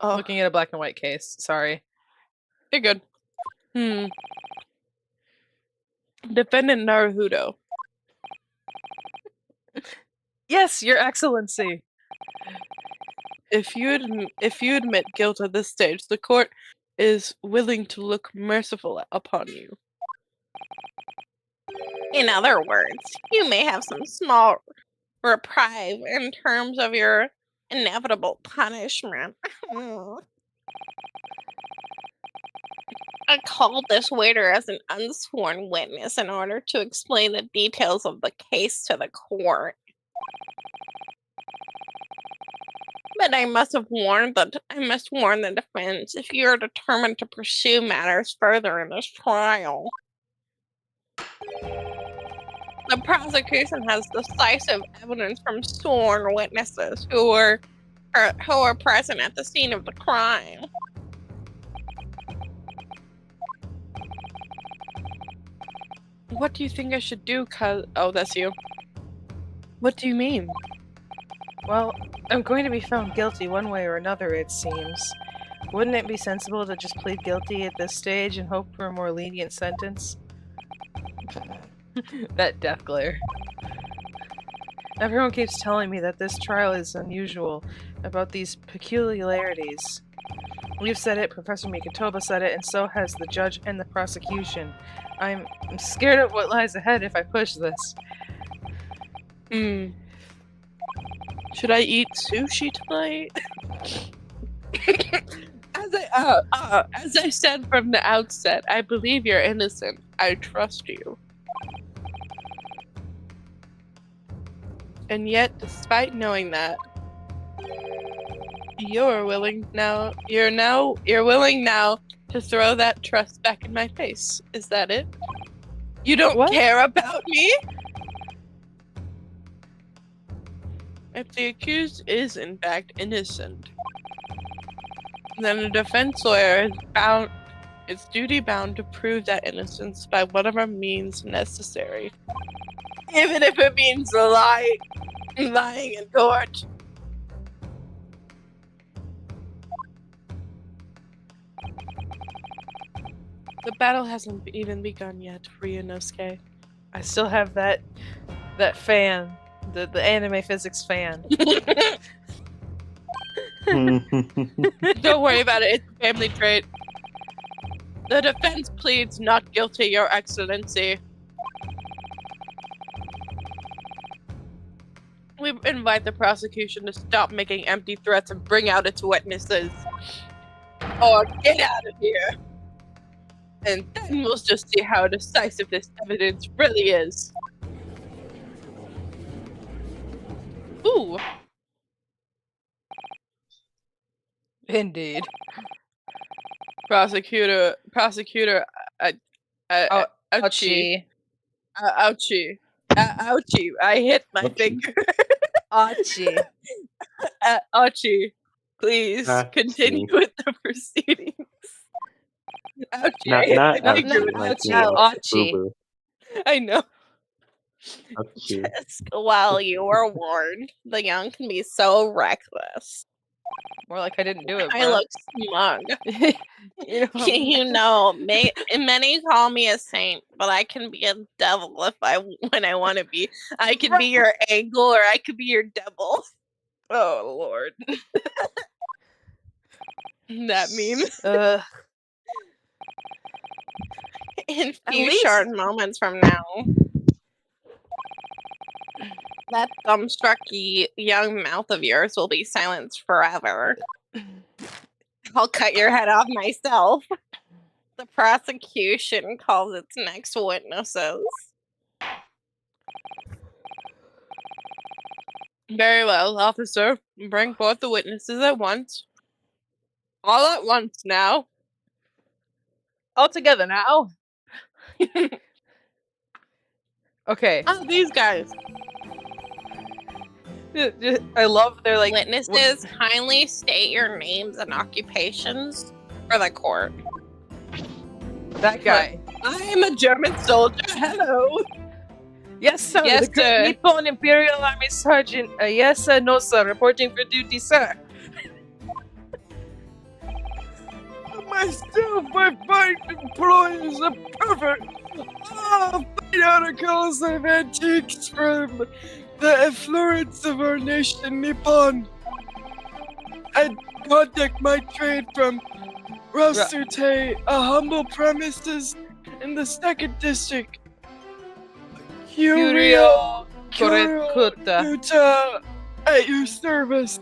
Looking at a black and white case. Sorry. You're good. Defendant Naruto. Yes, Your Excellency. If you admit guilt at this stage, the court is willing to look merciful upon you. In other words, you may have some small reprieve in terms of your inevitable punishment. I called this waiter as an unsworn witness in order to explain the details of the case to the court. But I must warn the defense if you are determined to pursue matters further in this trial. The prosecution has decisive evidence from sworn witnesses who were present at the scene of the crime. What do you think I should do, Oh, that's you. What do you mean? Well, I'm going to be found guilty one way or another, it seems. Wouldn't it be sensible to just plead guilty at this stage and hope for a more lenient sentence? That death glare. Everyone keeps telling me that this trial is unusual, about these peculiarities. You've said it, Professor Mikotoba said it, and so has the judge and the prosecution. I'm scared of what lies ahead if I push this. Should I eat sushi tonight? As I said from the outset, I believe you're innocent. I trust you. And yet, despite knowing that, you're willing now to throw that trust back in my face. Is that it? You don't care about me? If the accused is in fact innocent, then a defense lawyer is duty bound to prove that innocence by whatever means necessary. Even if it means lying in court. The battle hasn't even begun yet, Ryunosuke. I still have that fan. The anime physics fan. Don't worry about it, it's a family trait. The defense pleads not guilty, Your Excellency. We invite the prosecution to stop making empty threats and bring out its witnesses. Or get out of here. And then we'll just see how decisive this evidence really is. Ooh. Indeed. Prosecutor, ouchie. Ouchie. Ouchie. Ouchie. I hit my finger. Ouchie. Ouchie. Please continue with the proceedings. Not Not Ouchie. boo-boo. I know. Ouchie. Just well, you were warned. The young can be so reckless. More like I didn't do it, I bro. look smug. You know, Many call me a saint, but I can be a devil when I want to be. I can be your angel or I could be your devil. oh lord. That meme. In few short moments from now, that dumbstrucky young mouth of yours will be silenced forever. I'll cut your head off myself. The prosecution calls its next witnesses. Very well, officer. Bring forth the witnesses at once. All at once now. All together now. Okay. Oh, these guys. I love their like Witnesses, kindly state your names and occupations for the court. That guy. I am a German soldier. Hello. Yes, sir. Yes, the sir. Nippon Imperial Army Sergeant. Yes, sir. No, sir. Reporting for duty, sir. Myself, my fine employees are perfect. Fine articles of antiques from the affluence of our nation, Nippon. I conduct my trade from Rasute, a humble premises in the 2nd district. Curio Kuta at your service.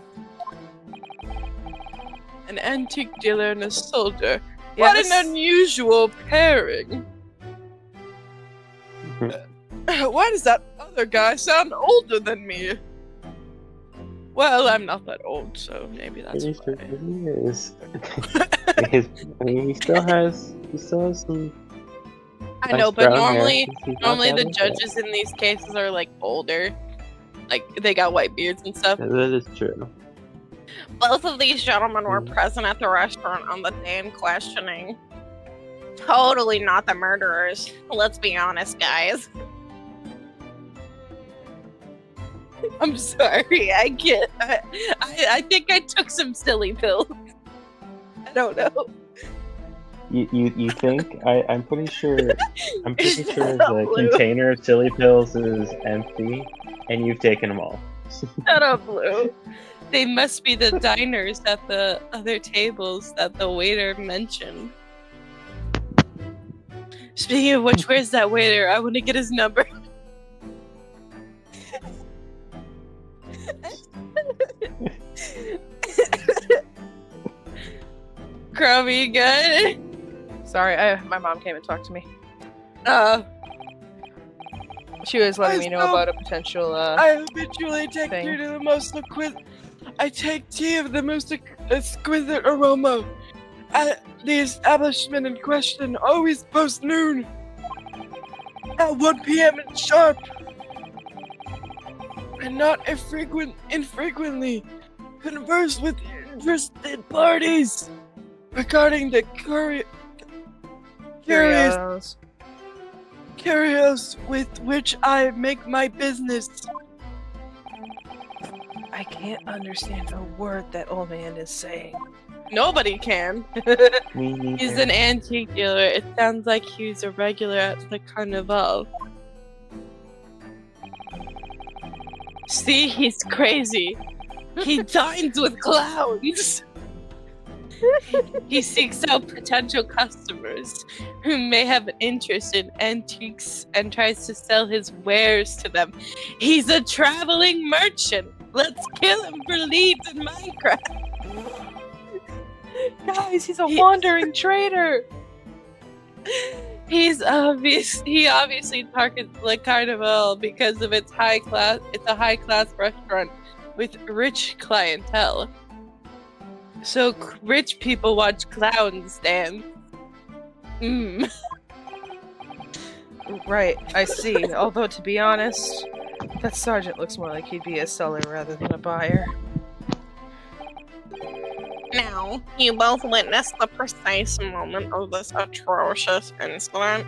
An antique dealer and a soldier. What an unusual pairing. Why does that other guy sound older than me? Well, I'm not that old, so maybe that's He why. is. He still has some. I know, nice but brown hair. normally He's not that the old judges in these cases are like older. Like they got white beards and stuff. yet. That is true. Both of these gentlemen were present at the restaurant on the day in questioning. Totally not the murderers. Let's be honest, guys. I'm sorry. I think I took some silly pills. I don't know. You think? I'm pretty sure. I'm pretty sure the container of silly pills is empty, and you've taken them all. Shut up, Blue. They must be the diners at the other tables that the waiter mentioned. Speaking of which, where's that waiter? I want to get his number. Crummy, good? Sorry, my mom came and talked to me. She was letting me know about a potential, I habitually take thing. tea to the most I take tea of the most exquisite aroma at the establishment in question, always post noon at 1 p.m. and sharp, and not infrequently converse with interested parties regarding the curios with which I make my business. I can't understand a word that old man is saying. Nobody can. He's an antique dealer. It sounds like he's a regular at the carnival. See, he's crazy. He dines with clowns. He seeks out potential customers who may have an interest in antiques and tries to sell his wares to them. He's a traveling merchant. Let's kill him for leads in Minecraft. Guys, he's a wandering trader. He obviously targets the carnival because of its high class. It's a high class restaurant with rich clientele. So rich people watch clowns dance. Right, I see. Although, to be honest, that sergeant looks more like he'd be a seller rather than a buyer. Now, you both witnessed the precise moment of this atrocious incident.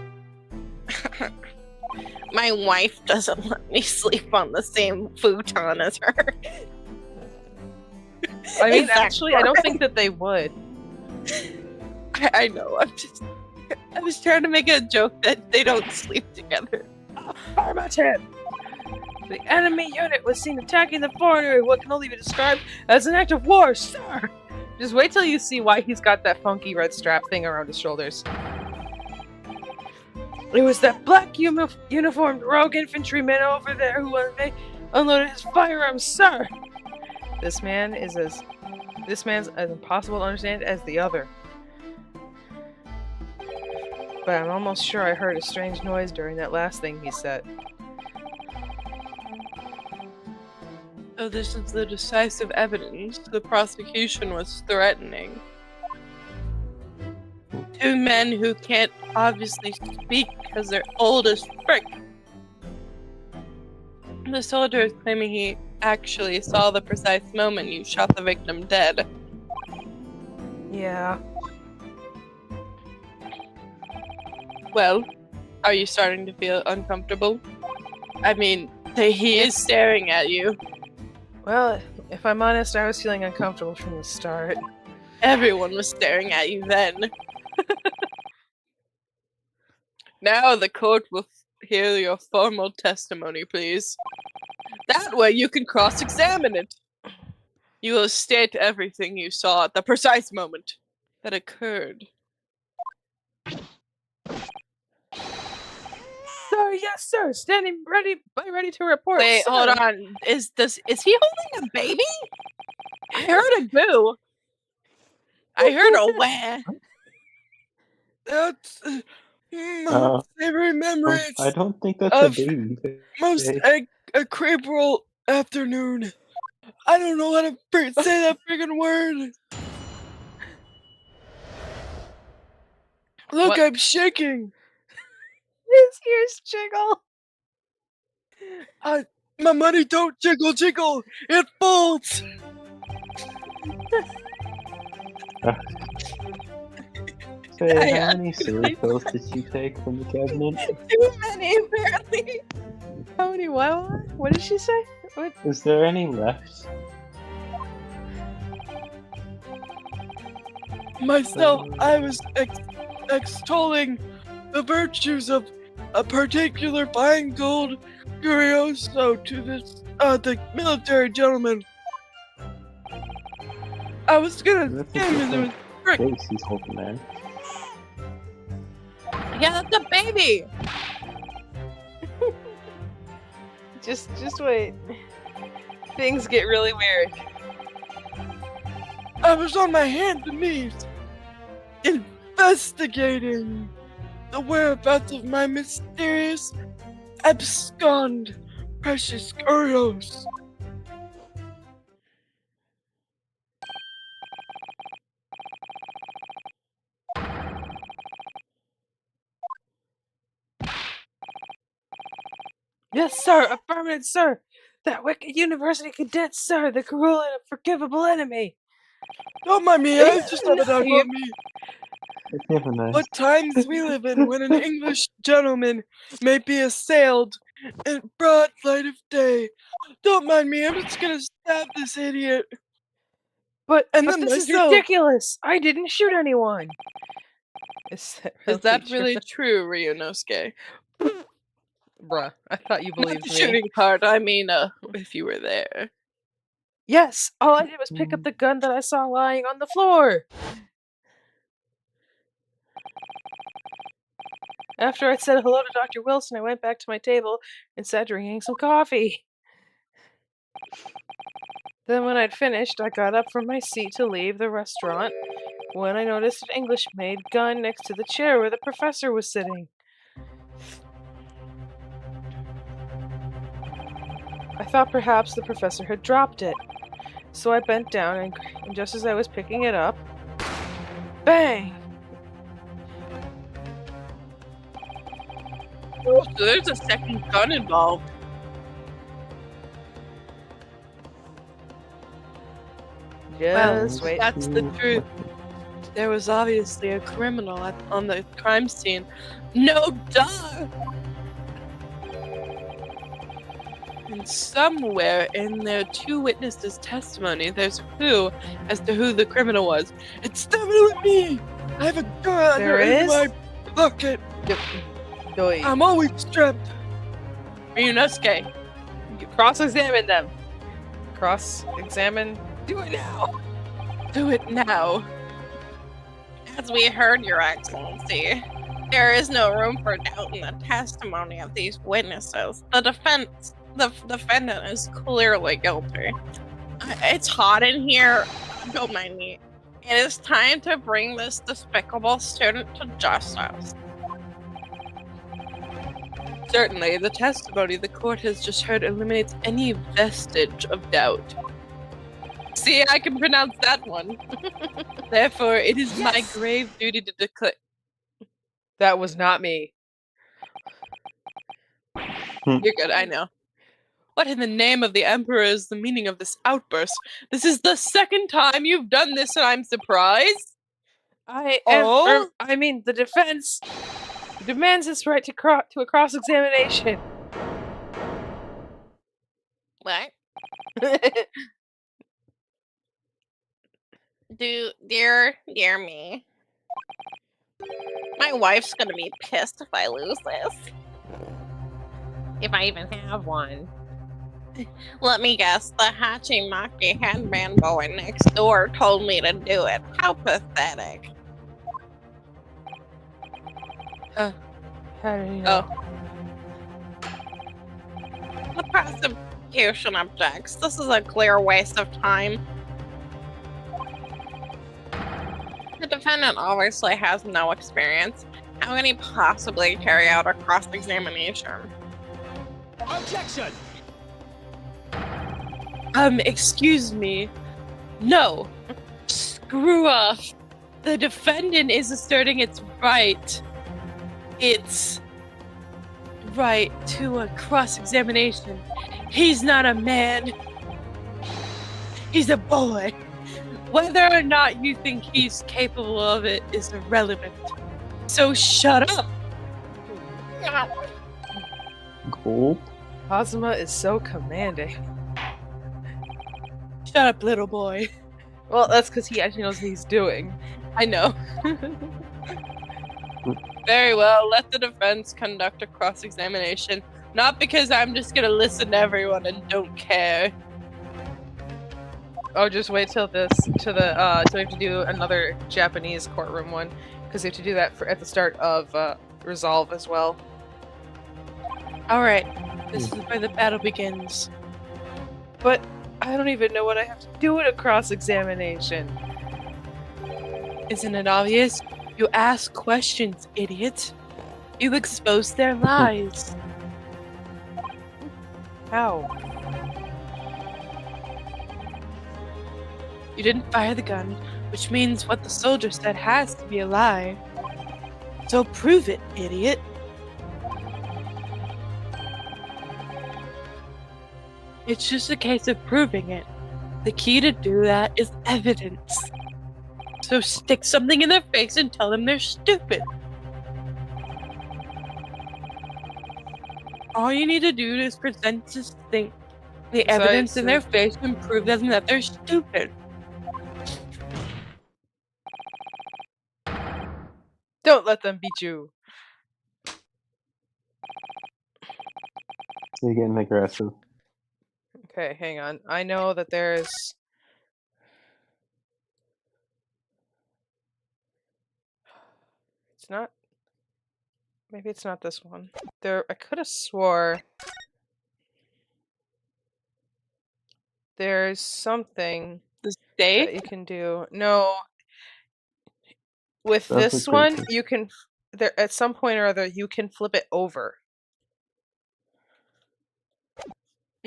My wife doesn't let me sleep on the same futon as her. I mean, actually, I don't think that they would. I know, I was trying to make a joke that they don't sleep together. Affirmative! The enemy unit was seen attacking the foreigner in what can only be described as an act of war, sir! Just wait till you see why he's got that funky red strap thing around his shoulders. It was that black uniformed rogue infantryman over there who unloaded his firearms, sir! This man's as impossible to understand as the other. But I'm almost sure I heard a strange noise during that last thing he said. Oh, this is the decisive evidence the prosecution was threatening. Two men who can't obviously speak because they're old as frick. The soldier is claiming he actually saw the precise moment you shot the victim dead. Yeah. Well, are you starting to feel uncomfortable? I mean, he is staring at you. Well, if I'm honest, I was feeling uncomfortable from the start. Everyone was staring at you then. Now the court will hear your formal testimony, please. That way you can cross-examine it. You will state everything you saw at the precise moment that occurred. Sir, yes, sir. Standing ready to report. Wait, sir. hold on. Is he holding a baby? I heard a boo. I heard a wah. That's savory memories. I don't think that's a baby. Most incredible afternoon. I don't know how to say that freaking word. Look, What? I'm shaking. His ears jiggle. My money don't jiggle. It folds. Say, how many silly pills did you take from the cabinet? Too many, apparently. How many? What did she say? What? Is there any left? Myself, I was extolling the virtues of a particular fine gold curioso to this the military gentleman. I was gonna skim and there was frick. Face he's holding there. Yeah, that's a baby. Just wait. Things get really weird. I was on my hands and knees investigating the whereabouts of my mysterious abscond precious curios. Yes, sir. Affirmative, sir. That wicked university cadet, sir. The cruel and unforgivable enemy. Don't mind me, I just have it out on me. Never nice. What times we live in when an English gentleman may be assailed in broad light of day. Don't mind me, I'm just gonna stab this idiot. But then this is myself. ridiculous. I didn't shoot anyone. Is That really true, Ryunosuke? Bruh, I thought you Not believed the me. shooting part, I mean, if you were there. Yes, all I did was pick up the gun that I saw lying on the floor. After I said hello to Dr. Wilson, I went back to my table and sat drinking some coffee. Then when I'd finished, I got up from my seat to leave the restaurant when I noticed an English maid gun next to the chair where the professor was sitting. I thought perhaps the professor had dropped it, so I bent down and just as I was picking it up, bang! Oh, so there's a second gun involved. Just wait. That's the truth. There was obviously a criminal on the crime scene. No duh! And somewhere in their two witnesses' testimony, there's a clue as to who the criminal was. It's definitely me! I have a gun in my pocket! I'm always strapped! Ryunosuke! Cross-examine them! Cross-examine? Do it now! Do it now! As we heard, Your Excellency, there is no room for doubt in the testimony of these witnesses. The defendant is clearly guilty. It's hot in here. Don't mind me. It is time to bring this despicable student to justice. Certainly, the testimony the court has just heard eliminates any vestige of doubt. See, I can pronounce that one. Therefore, it is my grave duty to declare. That was not me. You're good, I know. What in the name of the Emperor is the meaning of this outburst? This is the second time you've done this, and I'm surprised. I mean, the defense demands its right to a cross-examination. What? Dear me. My wife's gonna be pissed if I lose this. If I even have one. Let me guess, the Hachimaki headband boy next door told me to do it. How pathetic. How do you know? The prosecution objects. This is a clear waste of time. The defendant obviously has no experience. How can he possibly carry out a cross-examination? Objection! Excuse me. No. Screw off. The defendant is asserting its right. Its right to a cross-examination. He's not a man. He's a boy. Whether or not you think he's capable of it is irrelevant. So shut up! Gulp. Kazuma is so commanding. Shut up, little boy. Well, that's because he actually knows what he's doing. I know. Very well, let the defense conduct a cross-examination. Not because I'm just gonna listen to everyone and don't care. Oh, just wait till we have to do another Japanese courtroom one, because we have to do that at the start of Resolve as well. Alright, this is where the battle begins. But I don't even know what I have to do in a cross-examination. Isn't it obvious? You ask questions, idiot. You expose their lies. How? You didn't fire the gun, which means what the soldier said has to be a lie. So prove it, idiot. It's just a case of proving it. The key to do that is evidence. So stick something in their face and tell them they're stupid. All you need to do is present the evidence in their face and prove them that they're stupid. Don't let them beat you. You're getting aggressive. Okay, hang on. I know that there's... It's not... Maybe it's not this one. I could have swore... There's something The that stake? you can do. No. With That's this a great one, thing. you can... at some point or other, you can flip it over.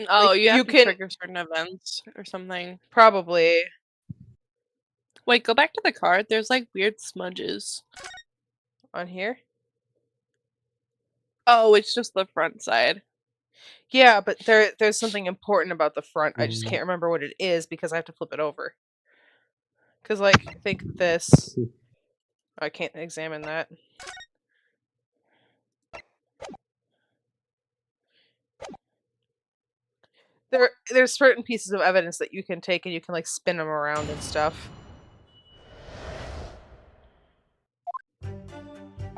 Oh, Like, you have you to can- trigger certain events or something. Probably. Wait, go back to the card. There's like weird smudges. On here? Oh, it's just the front side. Yeah, but there's something important about the front. I just can't remember what it is because I have to flip it over. Because, like, think this. I can't examine that. There's certain pieces of evidence that you can take and you can, like, spin them around and stuff.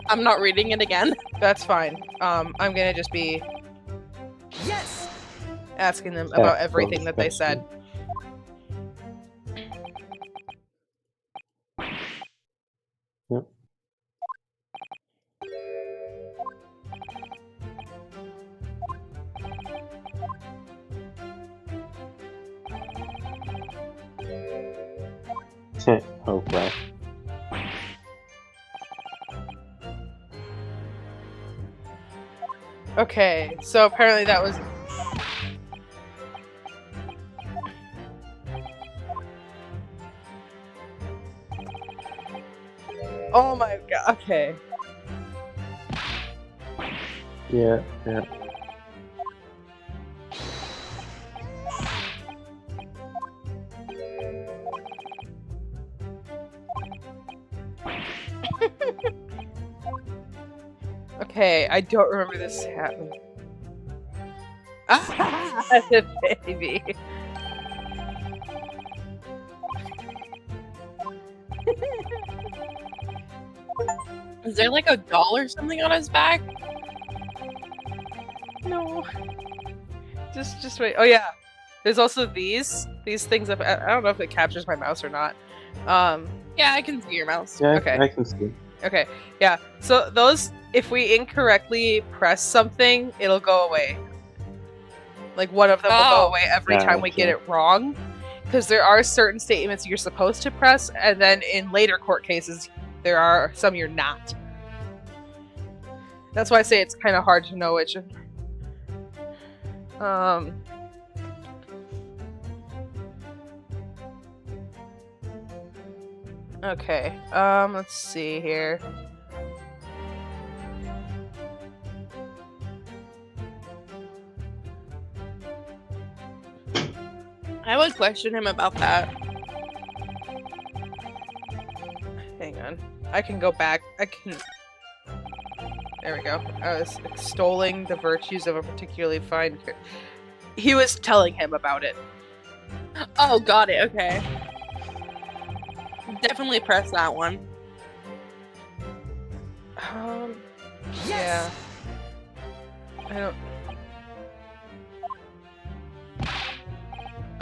I'm not reading it again. That's fine. I'm gonna just be asking them about everything that they said. Yep. Oh, well. Okay, so apparently that was... Oh my god, okay. Yeah. Okay, I don't remember this happening. Ah, the baby. Is there like a doll or something on his back? No. Just wait. Oh yeah. There's also these things up. I don't know if it captures my mouse or not. Yeah, I can see your mouse. Yeah, Okay. I can see. Okay. Yeah. So those, if we incorrectly press something, it'll go away. Like one of them will go away every time we get it wrong. Because there are certain statements you're supposed to press, and then in later court cases, there are some you're not. That's why I say it's kind of hard to know which. Okay. Let's see here. I would question him about that. Hang on. I can go back. I can... There we go. I was extolling the virtues of a particularly fine... He was telling him about it. Oh, got it. Okay. Definitely press that one. Yeah. I don't...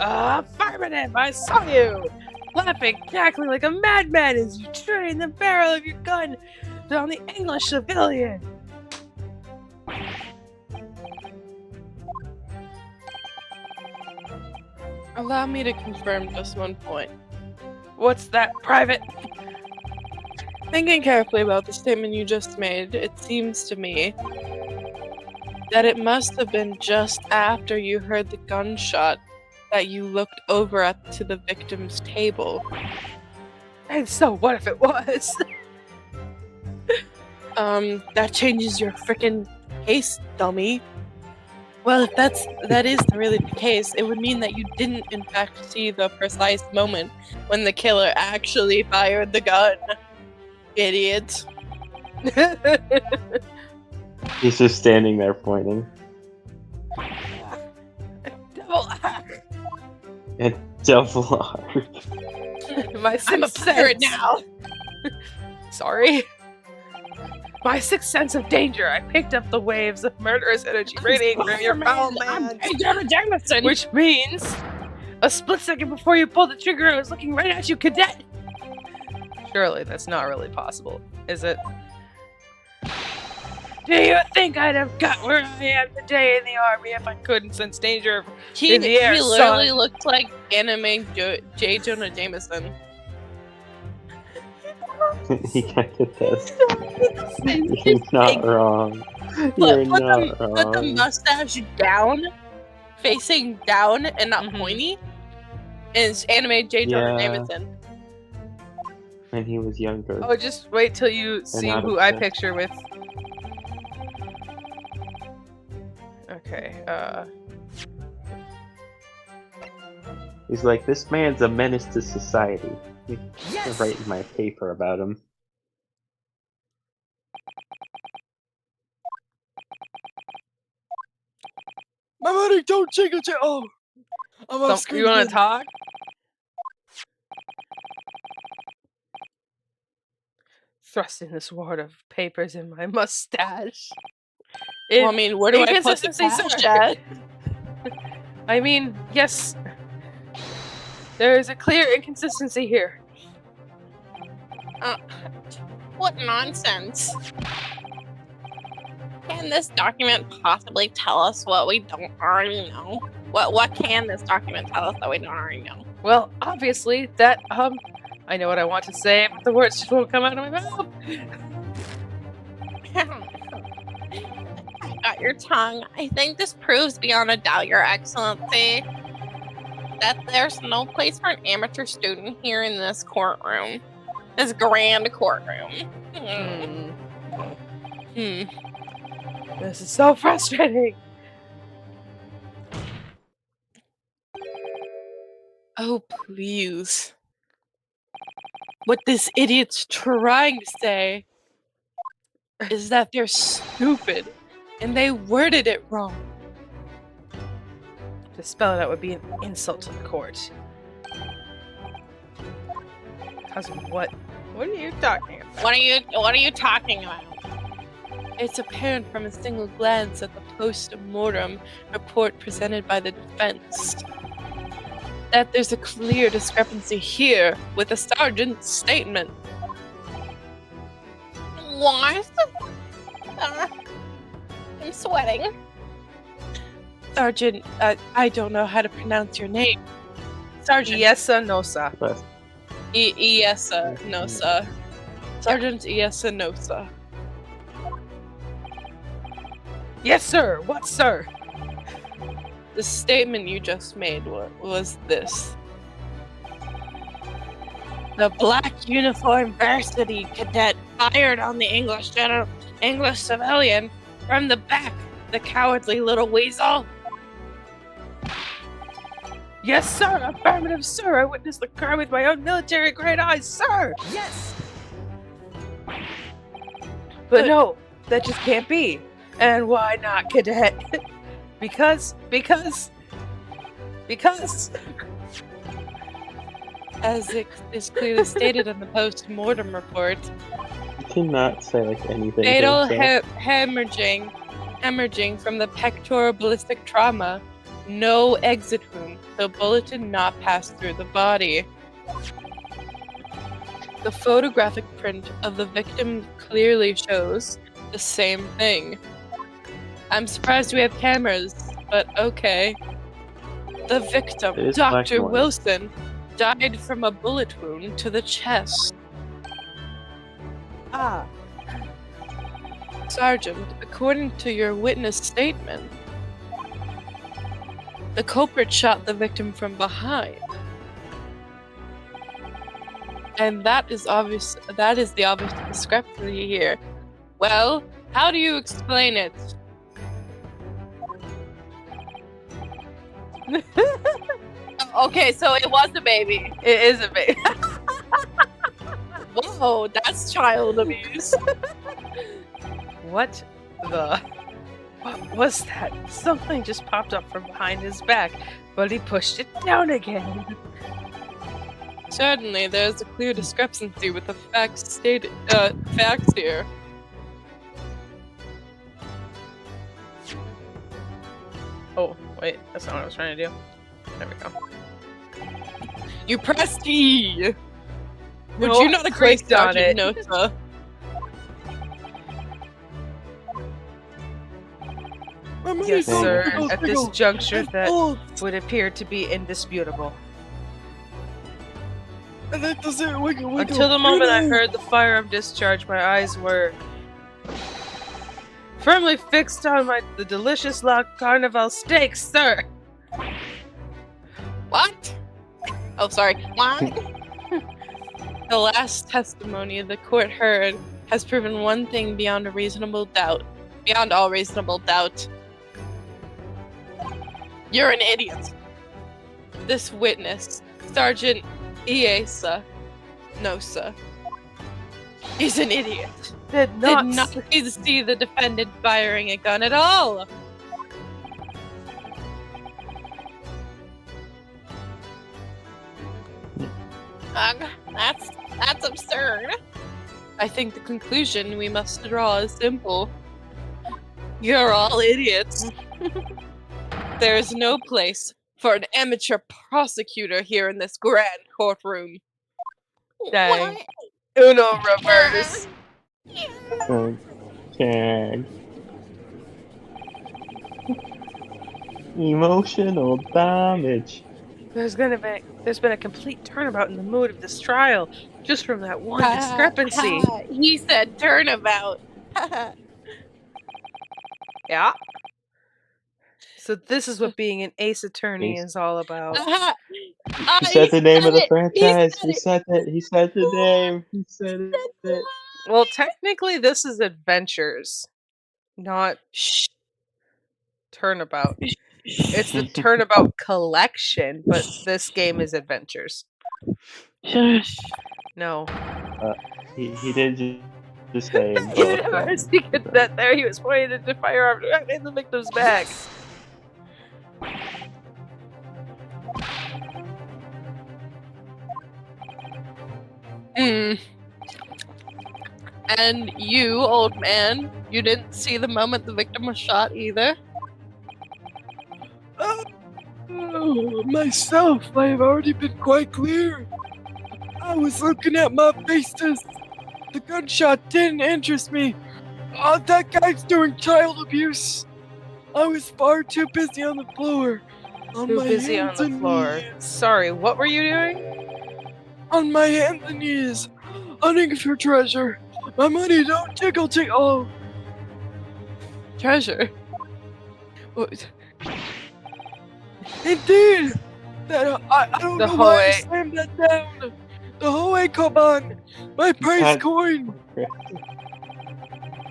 Affirmative! I saw you! Laughing exactly like a madman as you train the barrel of your gun on the English civilian! Allow me to confirm just one point. What's that, Private? Thinking carefully about the statement you just made, it seems to me that it must have been just after you heard the gunshot that you looked over to the victim's table. And so what if it was? That changes your frickin' case, dummy. Well, if that is really the case, it would mean that you didn't in fact see the precise moment when the killer actually fired the gun. Idiot. He's just standing there pointing. Double And double R. My I'm a sixth pirate sense. now. Sorry. My sixth sense of danger. I picked up the waves of murderous energy radiating from your foul man. Jameson. Which means, a split second before you pulled the trigger, I was looking right at you, cadet. Surely that's not really possible, is it? Do you think I'd have got where I am today in the army if I couldn't sense danger in the air, He literally son? looked like anime J. Jonah Jameson. He kind of does. He's not wrong. You're not wrong. Put the mustache down, facing down and not pointy, is anime J. Jonah Jameson. When he was younger. Oh, just wait till you see who I picture with... Okay, He's like, this man's a menace to society. Yes! Write in my paper about him. My money, don't jingle. Oh, I'm off screen. You want to talk? Thrusting this wad of papers in my mustache. Well, I mean, where do I put the Inconsistency, cash sir. at? I mean, yes. There is a clear inconsistency here. What nonsense. Can this document possibly tell us what we don't already know? What can this document tell us that we don't already know? Well, obviously, that, I know what I want to say, but the words just won't come out of my mouth. I got your tongue. I think this proves beyond a doubt, Your Excellency, that there's no place for an amateur student here in this courtroom. This grand courtroom. This is so frustrating. Oh, please. What this idiot's trying to say is that they're stupid and they worded it wrong. To spell it out would be an insult to the court. Cousin, what? What are you talking about? What are you talking about? It's apparent from a single glance at the post-mortem report presented by the defense that there's a clear discrepancy here with the sergeant's statement. What? I'm sweating. Sergeant, I don't know how to pronounce your name. Sergeant. Iesa Nosa. Iesa Nosa. Sergeant Iesa Nosa. Yes, sir. What, sir? The statement you just made was this. The black uniform varsity cadet fired on the English civilian from the back, the cowardly little weasel. Yes, sir. Affirmative, sir. I witnessed the crime with my own military-grade eyes, sir. Yes! But no, that just can't be. And why not, cadet? Because. As it is clearly stated in the post-mortem report, You cannot say like anything. fatal hemorrhaging from the pectoral ballistic trauma, no exit wound, so bullet did not pass through the body. The photographic print of the victim clearly shows the same thing. I'm surprised we have cameras, but okay. The victim, It is black Dr. and white. Wilson, died from a bullet wound to the chest. Ah. Sergeant, according to your witness statement, the culprit shot the victim from behind. And that is the obvious discrepancy here. Well, how do you explain it? Okay, so it was a baby. It is a baby. Whoa, that's child abuse. What the? What was that? Something just popped up from behind his back, but he pushed it down again. Certainly, there's a clear discrepancy with the facts here. Oh, wait, that's not what I was trying to do. There we go. You pressed E! Would No, you not agree, clicked on Sergeant it. Nota? Yes, sir. Wiggles, At this wiggles. juncture, that Oh, would appear to be indisputable. and that doesn't wiggle. Until the moment I heard the firearm discharge, my eyes were firmly fixed on the delicious La Carnival steak, sir. What? Oh, sorry. What? The last testimony the court heard has proven one thing beyond a reasonable doubt. Beyond all reasonable doubt. You're an idiot. This witness, Sergeant Iesa, No, sir. He's an idiot. Did Did not not see the defendant firing a gun at all. That's absurd. I think the conclusion we must draw is simple. You're all idiots. There is no place for an amateur prosecutor here in this grand courtroom. Dang. What? Uno reverse. Okay. Emotional damage. There's been a complete turnabout in the mood of this trial just from that one discrepancy. He said turnabout. Yeah. So this is what being an ace attorney is all about. He said the name of the franchise. He said it. He said the name. He said it. Well, technically, this is Adventures, not Turnabout. It's the Turnabout collection, but this game is Adventures. No. He did just say. University cadet there. He was pointing at the firearm in the victim's back. And you, old man, you didn't see the moment the victim was shot either? Myself, I have already been quite clear. I was looking at my faces. The gunshot didn't interest me. That guy's doing child abuse. I was far too busy on the floor. Too busy on the floor. Sorry, what were you doing? On my hands and knees, hunting for treasure. My money don't tickle. Oh, Treasure? What? indeed. That I don't know why I slammed that down. The Hoei Koban, my prize coin.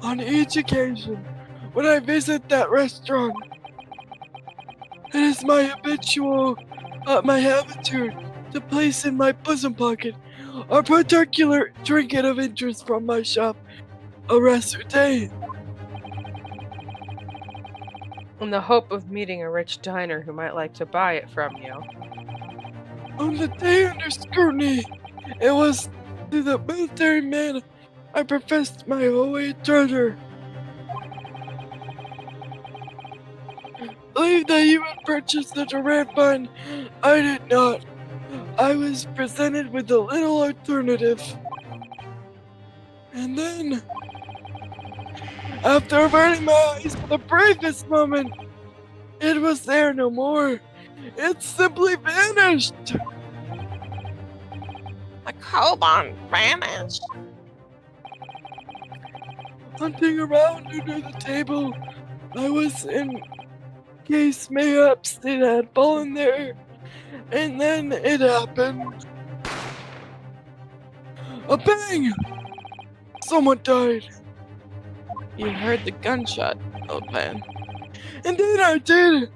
On each occasion, when I visit that restaurant, it is my habitude to place in my bosom pocket a particular trinket of interest from my shop, a rasute. In the hope of meeting a rich diner who might like to buy it from you. On the day under scrutiny, it was to the military man I professed my Hoei treasure. Believe that you had purchased the Durant fund. I did not. I was presented with a little alternative. And then, after averting my eyes for the briefest moment, it was there no more. It simply vanished. The Koban vanished. Hunting around under the table, I was in case mayhaps it had fallen there. And then it happened. A bang! Someone died. You heard the gunshot, old man. Indeed I did.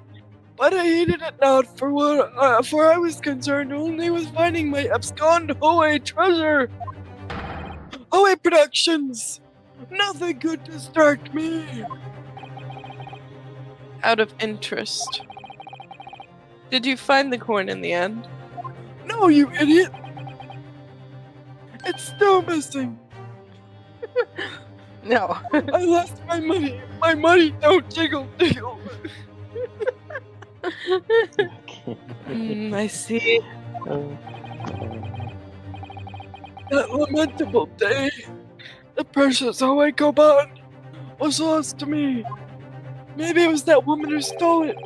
But I heeded it not, for I was concerned only with finding my abscond Hoei treasure. Hoei Productions! Nothing could distract me. Out of interest, did you find the coin in the end? No, you idiot! It's still missing. No. I lost my money. My money don't jiggle. I see. That lamentable day, the precious Hoei Koban was lost to me. Maybe it was that woman who stole it.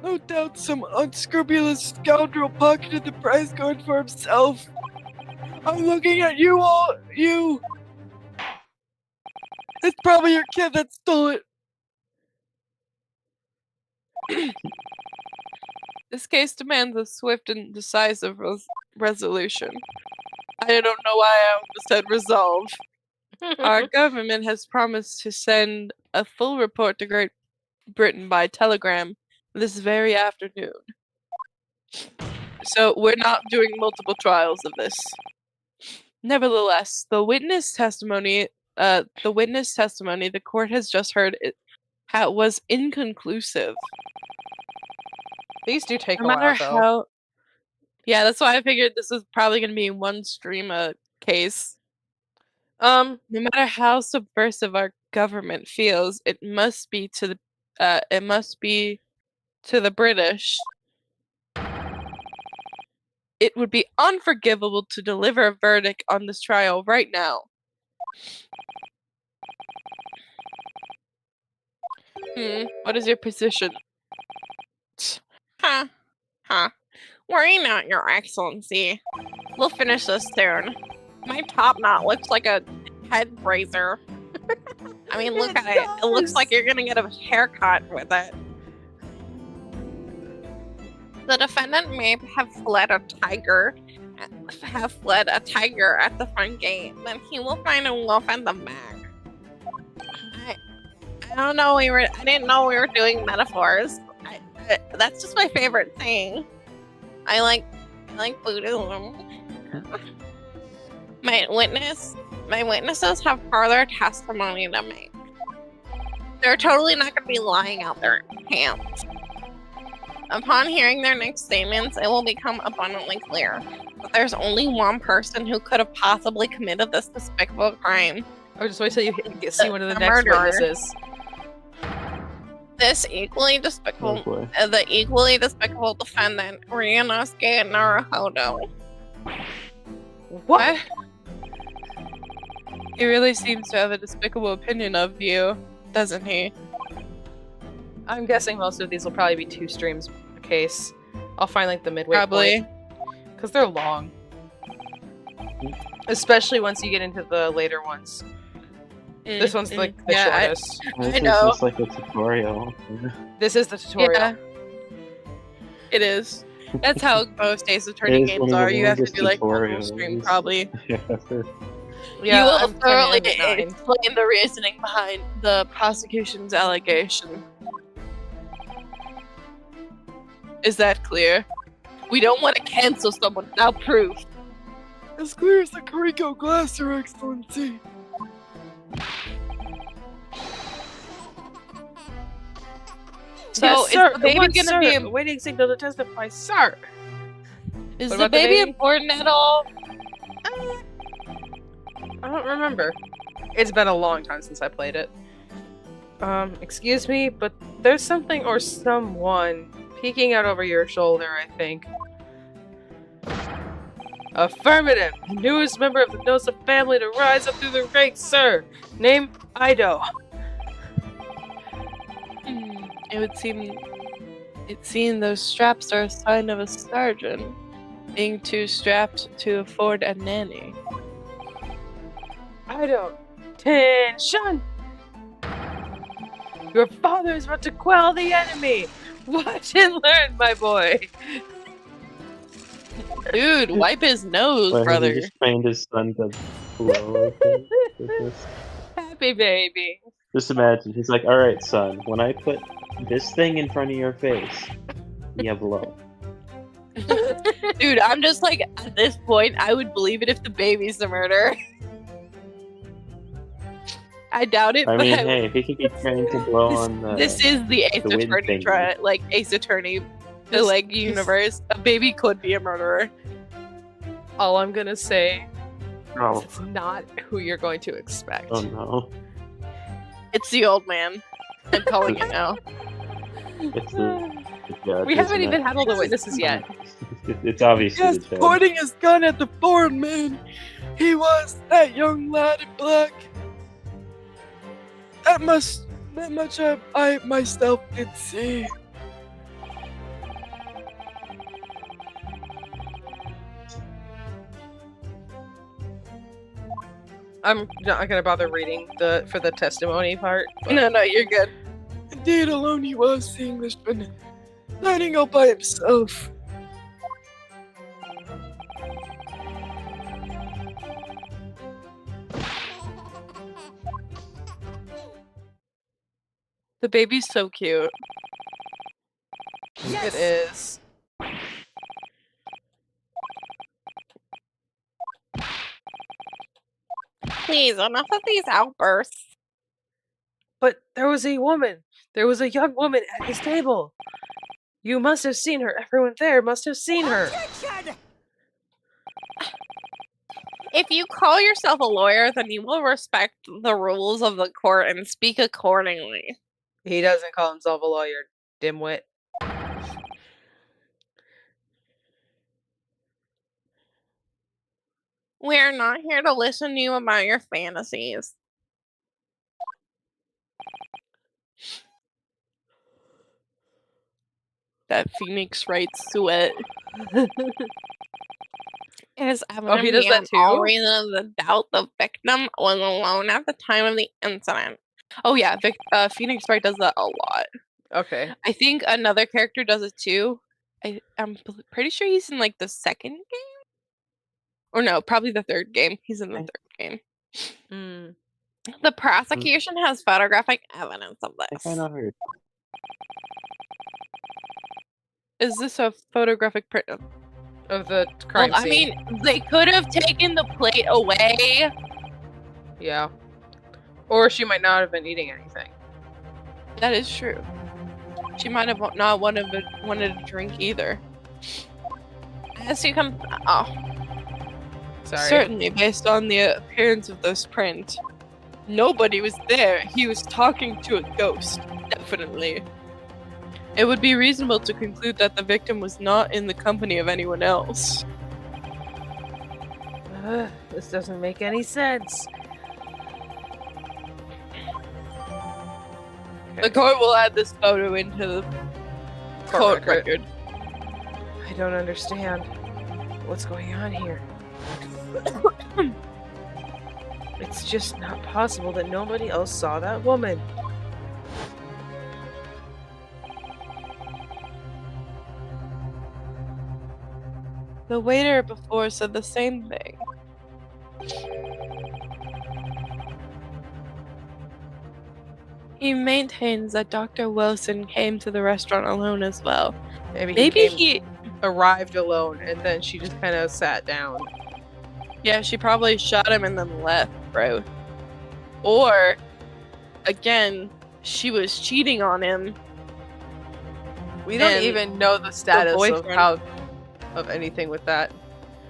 No doubt some unscrupulous scoundrel pocketed the prize coin for himself. I'm looking at you all, you. It's probably your kid that stole it. This case demands a swift and decisive resolution. I don't know why I almost said resolve. Our government has promised to send a full report to Great Britain by telegram this very afternoon. So we're not doing multiple trials of this. Nevertheless, the witness testimony the court has just heard was inconclusive. These do take No a matter while, though. how. Yeah, that's why I figured this was probably going to be one stream case. No matter how subversive our government feels, it must be to the British. It would be unforgivable to deliver a verdict on this trial right now. What is your position? Huh. Worry not, Your Excellency. We'll finish this soon. My top knot looks like a head bracer. I mean, look at it. It looks like you're gonna get a haircut with it. The defendant may have fled a tiger at the front gate, but he will find a wolf at the back. I don't know. I didn't know we were doing metaphors. That's just my favorite thing. I like Buddhism. My witnesses have further testimony to make. They're totally not going to be lying out their pants. Upon hearing their next statements, it will become abundantly clear that there's only one person who could have possibly committed this despicable crime. Or just wait till you see one of the next witnesses. The equally despicable defendant, Ryunosuke Naruhodo. What? He really seems to have a despicable opinion of you, doesn't he? I'm guessing most of these will probably be 2 streams a case. I'll find like the midway point. Because they're long. Especially once you get into the later ones. This one's like the shortest. This is just like a tutorial. This is the tutorial. Yeah. It is. That's how most Ace Attorney games are. You have to do like one whole stream probably. Yeah, you will thoroughly explain the reasoning behind the prosecution's allegation. Is that clear? We don't want to cancel someone without proof. As clear as the Carico glass, Your Excellency. So yes, is sir. the baby gonna be a waiting signal to testify, sir? Is the baby important at all? I don't remember. It's been a long time since I played it. Excuse me, but there's something or someone peeking out over your shoulder, I think. Affirmative! The newest member of the Nosa family to rise up through the ranks, sir! Name Ido. It seemed those straps are a sign of a sergeant being too strapped to afford a nanny. Ido, attention! Your father is about to quell the enemy! Watch and learn, my boy! Dude, wipe his nose, brother. He just trained his son to blow. Happy baby. Just imagine, he's like, alright son, when I put this thing in front of your face, you blow. Dude, I'm just like, at this point, I would believe it if the baby's the murderer. I doubt it, I but mean, hey, if he can be trained to blow on the... This is the Ace Attorney, Ace Attorney, universe. A baby could be a murderer. All I'm gonna say is it's not who you're going to expect. Oh no. It's the old man. I'm calling it now. It's the judge, we haven't even had all the witnesses yet. It's obviously Yes, the judge. pointing his gun at the foreign man. He was that young lad in black. That much I myself did see. I'm not gonna bother reading for the testimony part. But... No, you're good. Indeed, alone he was, the Englishman, dining all by himself. The baby's so cute. Yes. It is. Please, enough of these outbursts. But there was a woman. There was a young woman at his table. You must have seen her. Everyone there must have seen her. If you call yourself a lawyer, then you will respect the rules of the court and speak accordingly. He doesn't call himself a lawyer, dimwit. We're not here to listen to you about your fantasies. That Phoenix Wright sweat. It is evident he does that too? all reason of the doubt the victim was alone at the time of the incident. Oh yeah, Phoenix Wright does that a lot. Okay. I think another character does it too. I'm pretty sure he's in like the second game? Or no, probably the third game. He's in the third game. Mm. The prosecution has photographic evidence of this. I know who you're Is this a photographic print of the crime scene? I mean, they could have taken the plate away. Yeah. Or she might not have been eating anything. That is true. She might have not wanted a drink either. As you come... Oh. Sorry. Certainly, based on the appearance of this print. Nobody was there. He was talking to a ghost. Definitely. It would be reasonable to conclude that the victim was not in the company of anyone else. This doesn't make any sense. The court will add this photo into the court record. I don't understand what's going on here. It's just not possible that nobody else saw that woman. The waiter before said the same thing. He maintains that Dr. Wilson came to the restaurant alone as well. Maybe he arrived alone and then she just kind of sat down. Yeah, she probably shot him and then left, bro. Or, again, she was cheating on him. We don't even know the status of anything with that.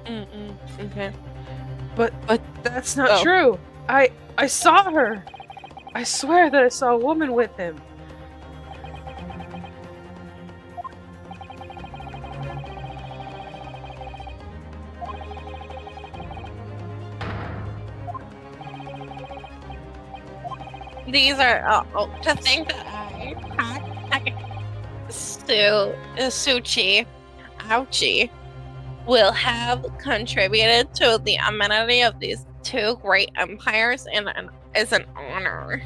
Okay. But that's not true. I saw her. I swear that I saw a woman with him. These are to think that Suchi, ouchie, will have contributed to the amenity of these two great empires and is an honor.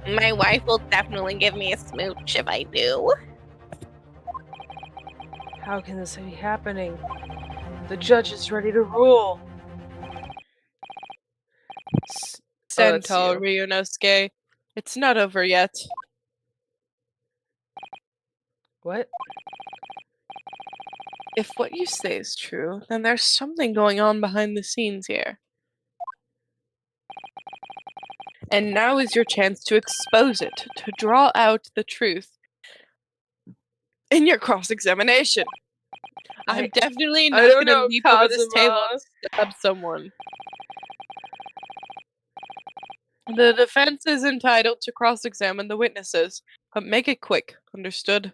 My wife will definitely give me a smooch if I do. How can this be happening? The judge is ready to rule. Centaur Ryunosuke. It's not over yet. What? If what you say is true, then there's something going on behind the scenes here. And now is your chance to expose it, to draw out the truth in your cross-examination. I'm definitely not going to leap over this table and stab someone. The defense is entitled to cross-examine the witnesses, but make it quick, understood?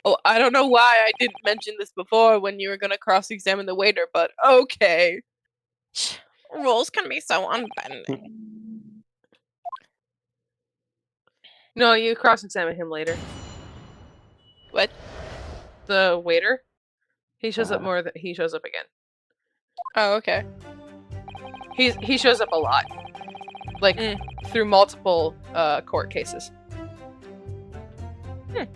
Oh, I don't know why I didn't mention this before when you were going to cross-examine the waiter, but okay. Rules can be so unbending. No, you cross-examine him later. What? The waiter? He shows up more. He shows up again. Oh, okay. He shows up a lot, like through multiple court cases. Okay.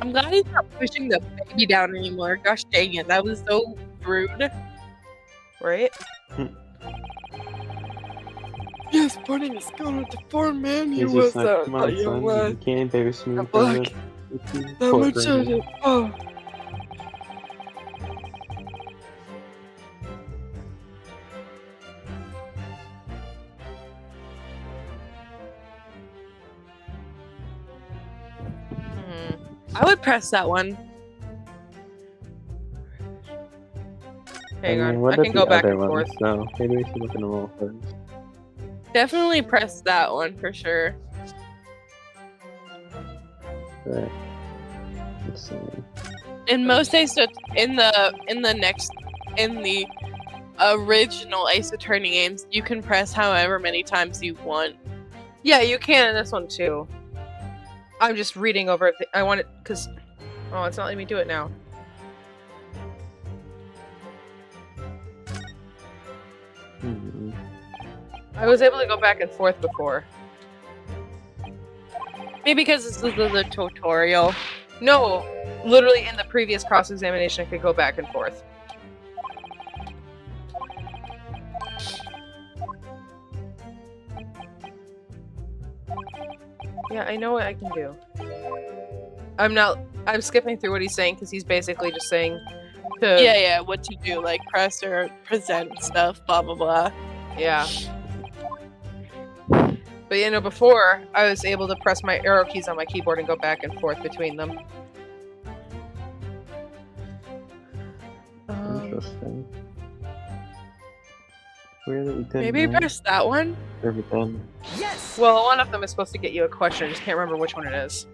I'm glad he's not pushing the baby down anymore. Gosh dang it, that was so rude. Right? was pointing his gun at the foreign man. He He's was just like, come a on, young son, lad. you can't embarrass me in I'm front black. of the That much I courtroom. did. Oh. I would press that one. Hang I mean, on, what I about can the go back other and ones? forth. No, maybe we should look at them all first. Definitely press that one for sure. Right. Let's see. In most Ace in the original Ace Attorney games, you can press however many times you want. Yeah, you can in this one too. I'm just reading over it. I want it because oh, it's not letting me do it now. Hmm. I was able to go back and forth before. Maybe because this is the tutorial. No, literally in the previous cross-examination, I could go back and forth. Yeah, I know what I can do. I'm skipping through what he's saying because he's basically just saying to... Yeah, what to do, like press or present stuff, blah, blah, blah. Yeah. But you know, before, I was able to press my arrow keys on my keyboard and go back and forth between them. Interesting. Weird that you couldn't Maybe press that one? everything. Yes! Well, one of them is supposed to get you a question. I just can't remember which one it is.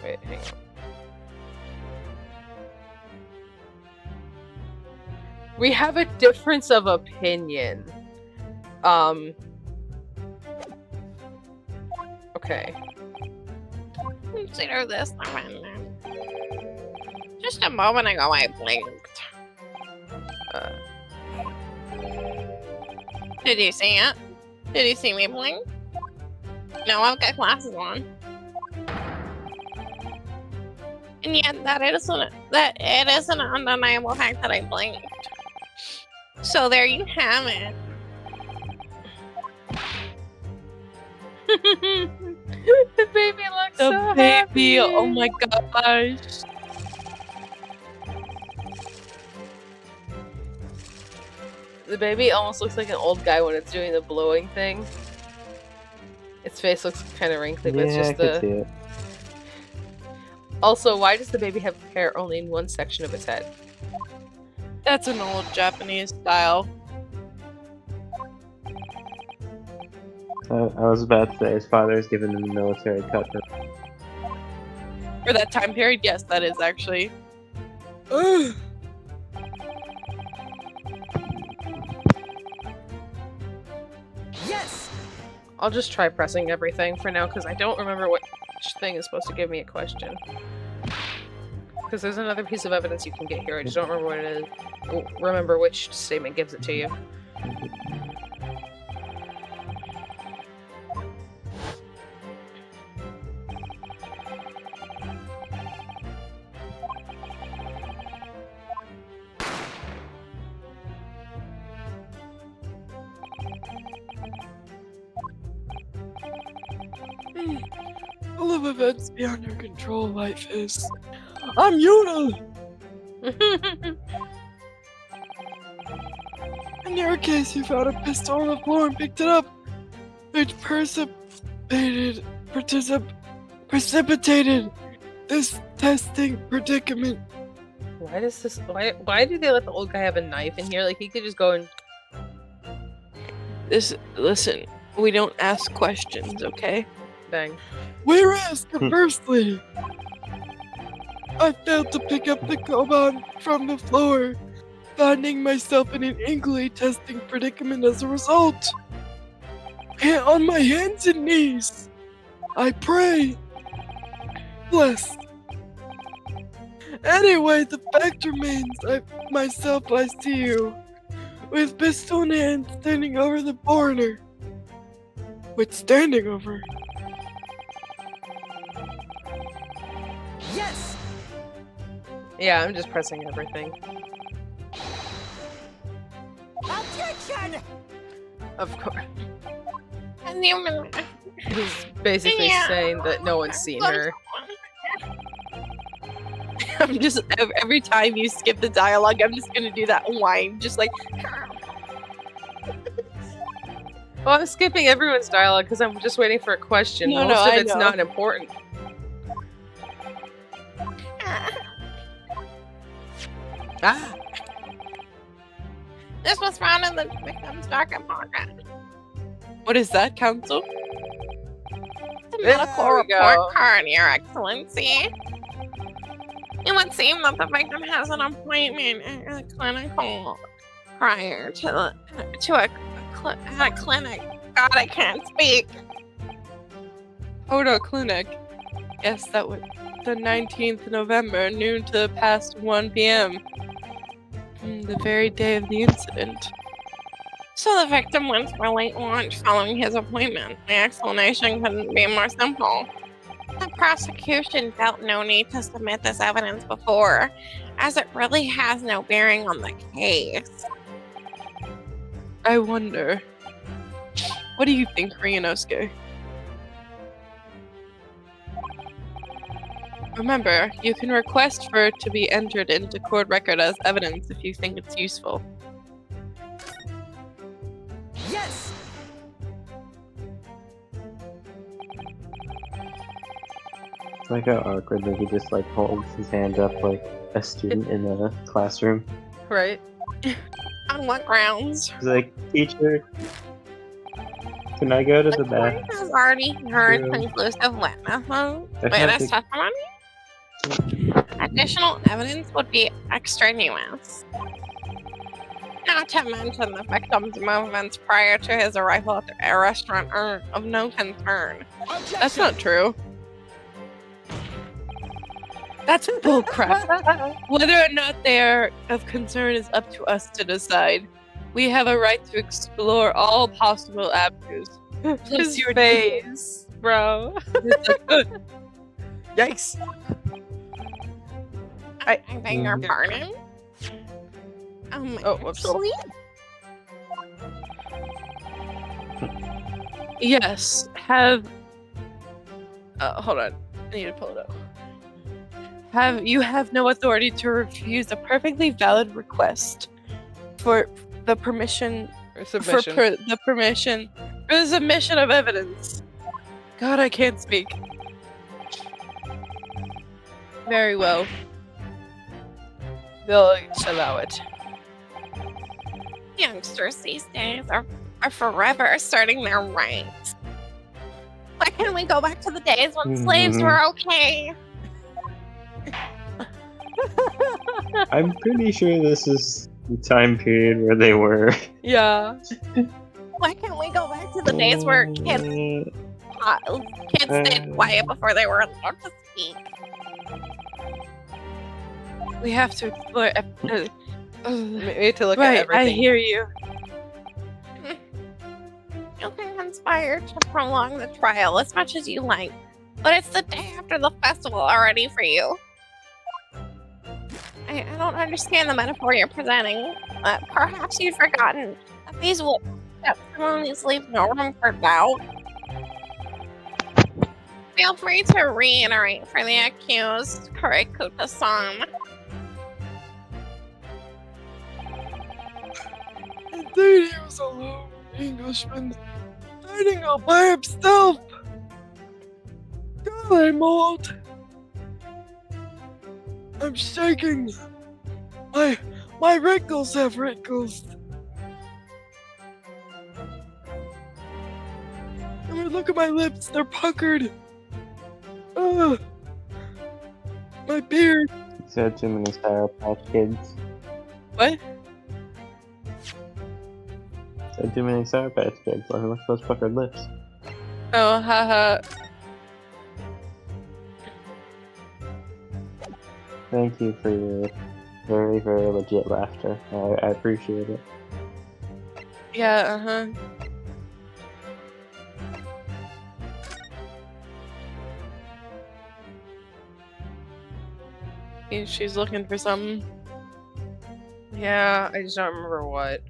Wait, hang on. We have a difference of opinion. Okay. Consider this one. Just a moment ago, I blinked. Did you see it? Did you see me blink? No, I've got glasses on. And yet, it is an undeniable fact that I blinked. So there you have it. The baby looks The so baby, happy. oh my gosh. The baby almost looks like an old guy when it's doing the blowing thing. Its face looks kind of wrinkly, but it's Yeah, I just could see the... it. Also, why does the baby have hair only in one section of its head? That's an old Japanese style. I was about to say his father is giving him the military cut. For that time period, yes, that is actually. Yes! I'll just try pressing everything for now, because I don't remember which thing is supposed to give me a question. Because there's another piece of evidence you can get here, I just don't remember what it is. Remember which statement gives it to you. Full of events beyond your control, life is. I'm Yoda! In your case, you found a pistol on the floor and picked it up, which precipitated this testing predicament. Why does this... Why do they let the old guy have a knife in here? Like, he could just go and... Listen, we don't ask questions, okay? Dang. Whereas, conversely, I failed to pick up the command from the floor, finding myself in an inkly testing predicament as a result. On my hands and knees, I pray. Blessed. Anyway, the fact remains, I see you, with pistol in hand, standing over the foreigner. With standing over. Yeah, I'm just pressing everything. Objection! Of course. Human. He's basically saying that no one's seen her. I'm just every time you skip the dialogue, I'm just gonna do that whine, just like. Well, I'm skipping everyone's dialogue because I'm just waiting for a question. Most of it's not important. Ah! This was found in the victim's docket pocket. What is that, Counsel? The medical report card, Your Excellency. It would seem that the victim has an appointment at a clinical prior to a clinic. God, I can't speak. Hodo Clinic. Yes, that was the 19th November, noon to past 1 p.m. The very day of the incident. So the victim went for a late lunch following his appointment. The explanation couldn't be more simple. The prosecution felt no need to submit this evidence before, as it really has no bearing on the case. I wonder. What do you think, Ryunosuke? Remember, you can request for it to be entered into court record as evidence if you think it's useful. Yes! It's like how awkward that he just like holds his hand up like a student in a classroom. Right. On what grounds? He's like, teacher, can I go to the bath? Court has already heard conclusive witness testimony. Additional evidence would be extraneous. Not to mention the victim's movements prior to his arrival at the restaurant are of no concern. That's not true. That's bullcrap. Whether or not they are of concern is up to us to decide. We have a right to explore all possible avenues. His face, bro. Yikes. I beg your pardon? Oh, whoops. Actually? Yes, hold on. I need to pull it up. You have no authority to refuse a perfectly valid request for the permission for the submission of evidence. God, I can't speak. Very well. They'll allow it. Youngsters these days are forever asserting their rights. Why can't we go back to the days when slaves were okay? I'm pretty sure this is the time period where they were. Yeah. Why can't we go back to the days where kids stayed quiet before they were allowed to speak? We have to explore. We need to look at everything. I hear you. You can conspire to prolong the trial as much as you like, but it's the day after the festival already for you. I don't understand the metaphor you're presenting. Perhaps you've forgotten that these testimonies leave no room for doubt. Feel free to reiterate for the accused, Kurikuta-san. Indeed, he was a lone Englishman, dining all by himself. God, I'm old. I'm shaking. My wrinkles have wrinkles. I mean, look at my lips, they're puckered. Ugh. My beard. He said too many Sour Patch Kids. What? Said too many Sour Patch Kids. Look at those puckered lips. Oh, haha. Thank you for your very, very legit laughter. I appreciate it. Yeah, uh-huh. She's looking for something. Yeah, I just don't remember what.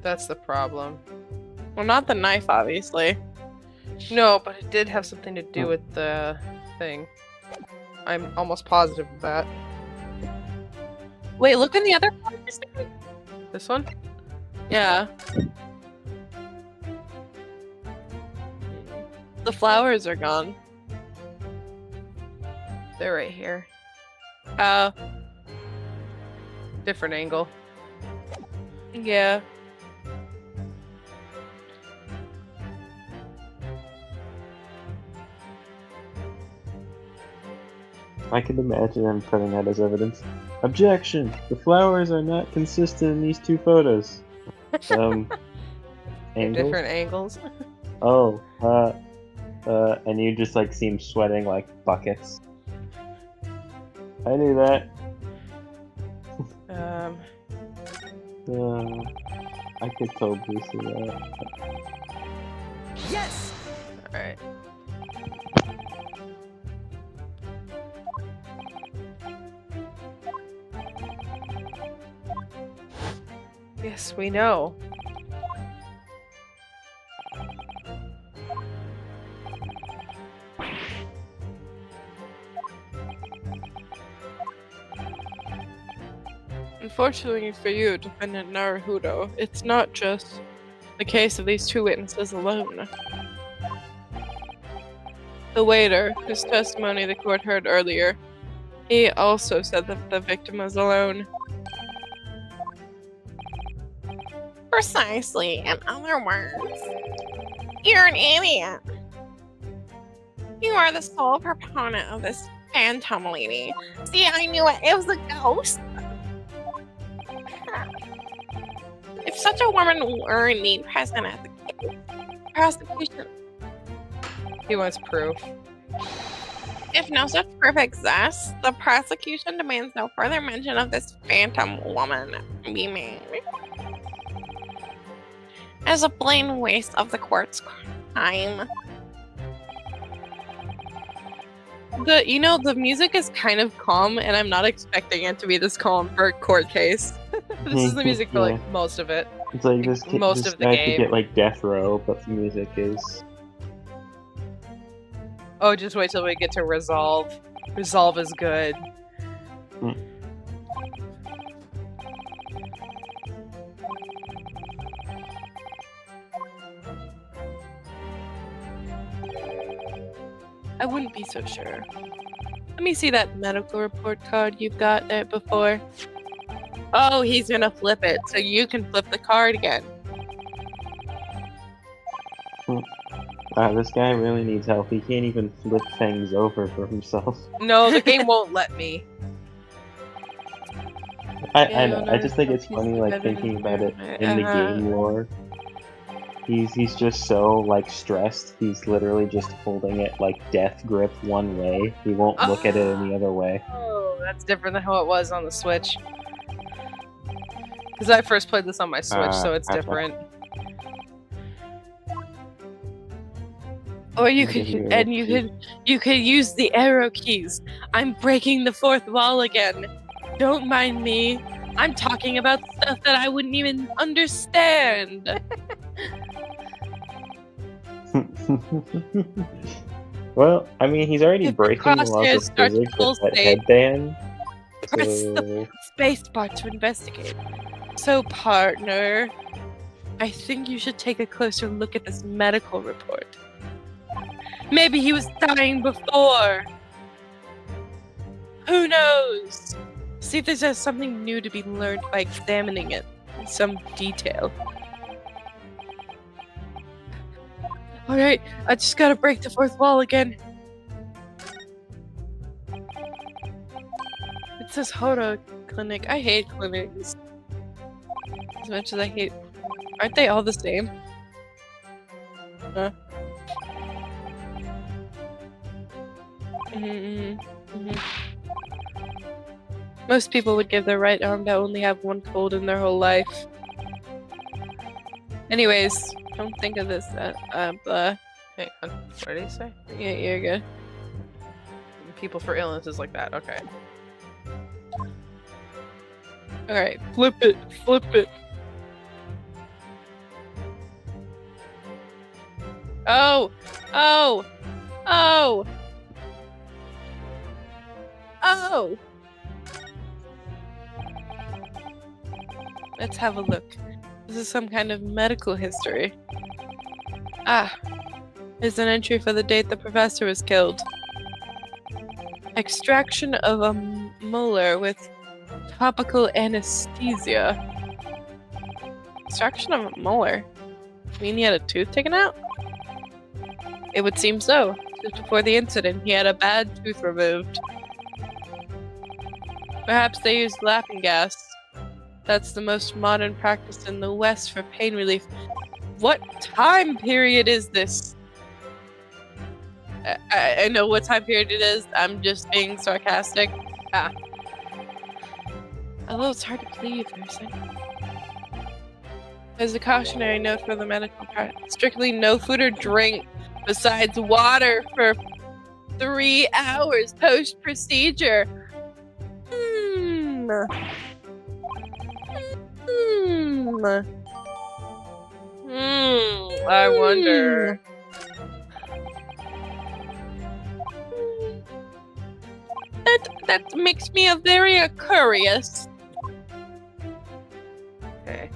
That's the problem. Well, not the knife, obviously. No, but it did have something to do with the thing. I'm almost positive of that. Wait, look in the other corner. This one? Yeah. The flowers are gone. They're right here. Different angle. Yeah. I can imagine him putting that as evidence. Objection! The flowers are not consistent in these two photos. Angles? Different angles. Oh, and you just like seem sweating like buckets. I knew that. I could totally see that. Yes! Alright. Yes, we know. Unfortunately for you, Defendant Naruhodo, it's not just the case of these two witnesses alone. The waiter, whose testimony the court heard earlier, he also said that the victim was alone. Precisely. In other words, you're an idiot. You are the sole proponent of this phantom lady. See, I knew it. It was a ghost. If such a woman were indeed present at the case, prosecution. He wants proof. If no such proof exists, the prosecution demands no further mention of this phantom woman be made. As a plain waste of the court's time. The music is kind of calm, and I'm not expecting it to be this calm for a court case. This is the music for like most of it. It's like this Most this of the guy game. could get like death row, but the music is. Oh, just wait till we get to resolve. Resolve is good. I wouldn't be so sure. Let me see that medical report card you've got there before. Oh, he's gonna flip it, so you can flip the card again. This guy really needs help. He can't even flip things over for himself. No, the game won't let me. I know. I just think it's funny, like thinking about it in the game lore. He's just so like stressed. He's literally just holding it like death grip one way. He won't look at it any other way. Oh, that's different than how it was on the Switch. Because I first played this on my Switch, so it's different. Or you could use the arrow keys. I'm breaking the fourth wall again. Don't mind me. I'm talking about stuff that I wouldn't even understand. Well, I mean, he's already breaking the laws of physics with that headband. Press the spacebar to investigate. So, partner, I think you should take a closer look at this medical report. Maybe he was dying before. Who knows? See if there's something new to be learned by examining it in some detail. Alright, I just gotta break the fourth wall again. It says Horo Clinic. I hate clinics. As much as I hate... Aren't they all the same? Huh? Most people would give their right arm to only have one fold in their whole life. Anyways, don't think of this. Hang on, what did he say? Yeah, you're good. people for illnesses like that. Okay. Alright, flip it, flip it. Oh! Oh! Oh! Oh! Let's have a look. This is some kind of medical history. Ah, there's an entry for the date the professor was killed. Extraction of a molar with topical anesthesia. Extraction of a molar? You mean he had a tooth taken out? It would seem so. Just before the incident, he had a bad tooth removed. Perhaps they used laughing gas. That's the most modern practice in the West for pain relief. What time period is this? I know what time period it is. I'm just being sarcastic. Ah. Although it's hard to believe, there's a cautionary note for the medical part. Strictly no food or drink besides water for 3 hours post-procedure. I wonder. That makes me a very curious. Okay.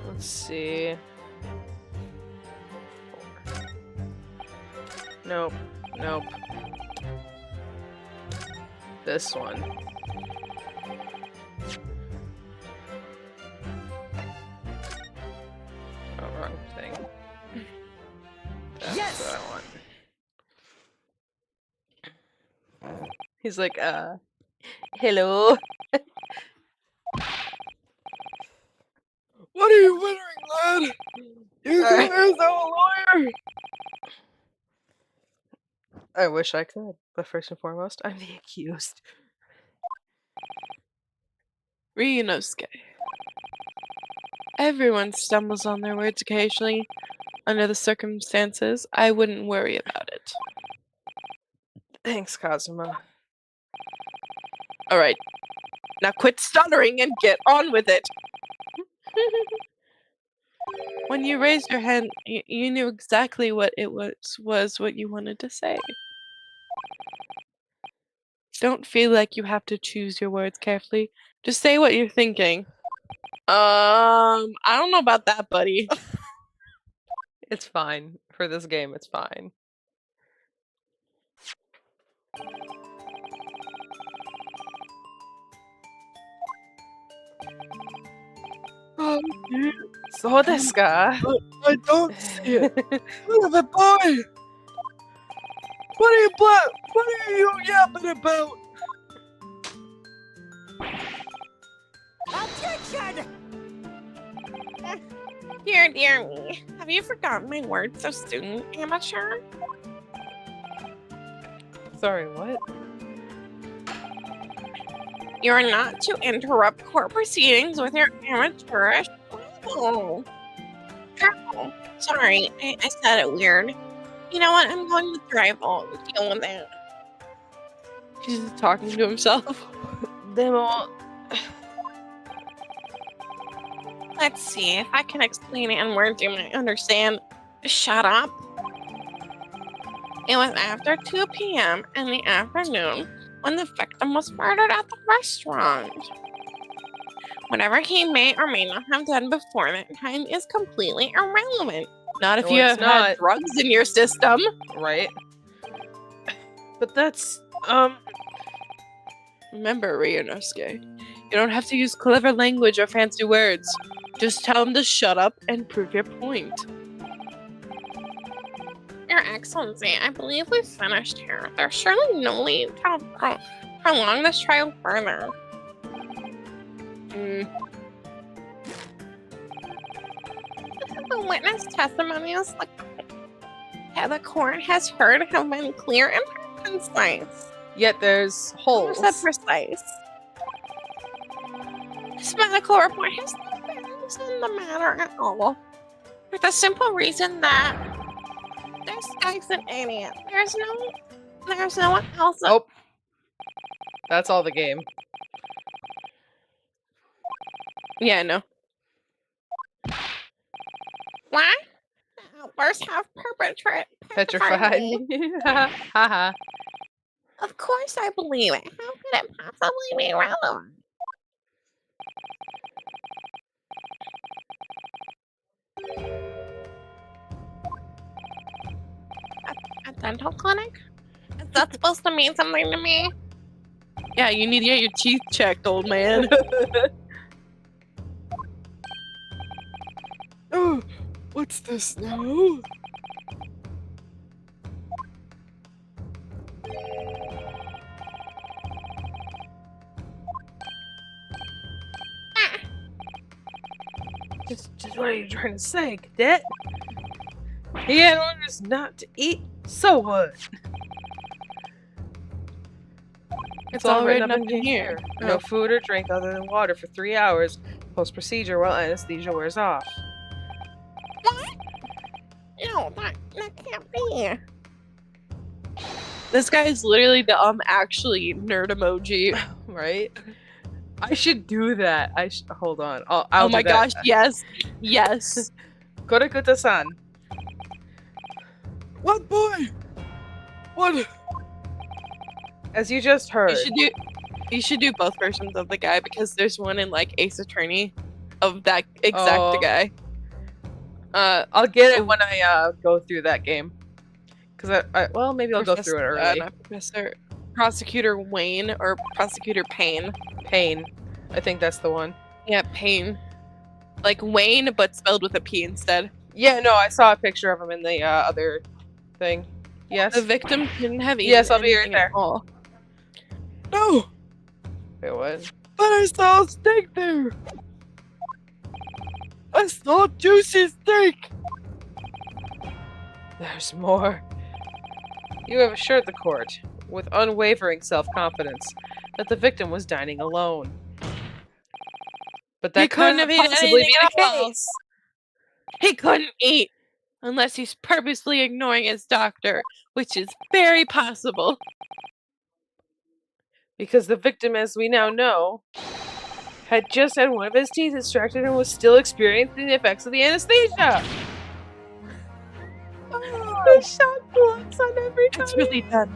Let's see. 4. Nope. Nope. This one. Oh, wrong thing. That's Yes! what I want. He's like, hello. What are you wondering, lad? You go as a lawyer. I wish I could, but first and foremost, I'm the accused. Ryunosuke. Everyone stumbles on their words occasionally. Under the circumstances, I wouldn't worry about it. Thanks, Kazuma. Alright. Now quit stuttering and get on with it! When you raised your hand, you knew exactly what it was what you wanted to say. Don't feel like you have to choose your words carefully. Just say what you're thinking. I don't know about that, buddy. It's fine. For this game, it's fine. So desu ka? I don't see it. Look at boy. What are you yapping about? Objection! Dear me. Have you forgotten my words so soon, amateur? Sorry, what? You're not to interrupt court proceedings with your amateurish. Oh. Sorry, I said it weird. You know what? I'm going with rival. Deal with it. He's just talking to himself. Demo. Let's see if I can explain it in words you might understand. Shut up. It was after 2 p.m. in the afternoon when the victim was murdered at the restaurant. Whatever he may or may not have done before that time is completely irrelevant. Not if No, you it's have had not. drugs in your system. Right? But that's, Remember, Ryunosuke, you don't have to use clever language or fancy words. Just tell him to shut up and prove your point. Your Excellency, I believe we've finished here. There's surely no need to prolong this trial further. The witness testimonials the court has heard have been clear and concise. yet there's holes. Precise. This medical report has not been isn't the matter at all. For the simple reason that this guy's an idiot. There's no one else. Oh, that's all the game. Yeah, I know. What? The outbursts have Petrified. Haha. Of course I believe it. How could it possibly be relevant? A dental clinic? Is that supposed to mean something to me? Yeah, you need to get your teeth checked, old man. Oh, what's this now? Just what are you trying to say, cadet? He had orders not to eat, so what? It's all written up in here. No food or drink other than water for 3 hours post-procedure while anesthesia wears off. What? No, that can't be. This guy is literally the actually nerd emoji. Right? I should do that. Hold on. I'll oh my do that. gosh, yes. Yes. Korakuta-san. What boy? What? As you just heard. You should do both versions of the guy because there's one in like Ace Attorney of that exact guy. I'll get it when I go through that game. Cause well, maybe I'll go through it early. Prosecutor Wayne or Prosecutor Payne. Payne. I think that's the one. Yeah, Payne. Like Wayne, but spelled with a P instead. Yeah, no, I saw a picture of him in the other thing. Yes. The victim didn't have eaten Yes, I'll be right there. No! Wait, what? But I saw a steak there! I saw juicy steak! There's more. You have assured the court, with unwavering self-confidence, that the victim was dining alone. But that couldn't have possibly be the case! He couldn't eat unless he's purposely ignoring his doctor, which is very possible. Because the victim, as we now know, had just had one of his teeth extracted and was still experiencing the effects of the anesthesia! They shot bloods on everybody! It's really done.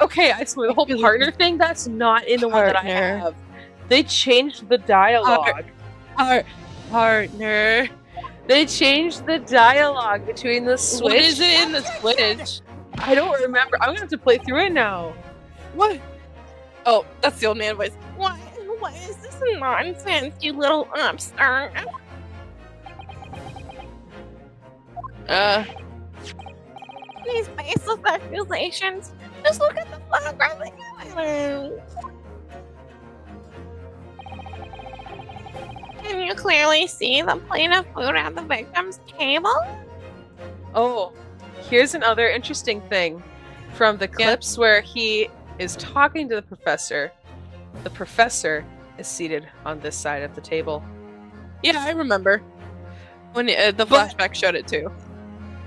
Okay, I swear, the whole partner thing, that's not in the one that I have. They changed the dialogue. Partner. They changed the dialogue between the Switch. What is it in the Switch? I don't remember. I'm gonna have to play through it now. What? Oh, that's the old man voice. What is this nonsense, you little upstart? These baseless accusations. Just look at the photographic evidence. Can you clearly see the plate of food at the victim's table? Oh, here's another interesting thing from the clips where he is talking to the professor. The professor is seated on this side of the table. Yeah, I remember when the flashback showed it too.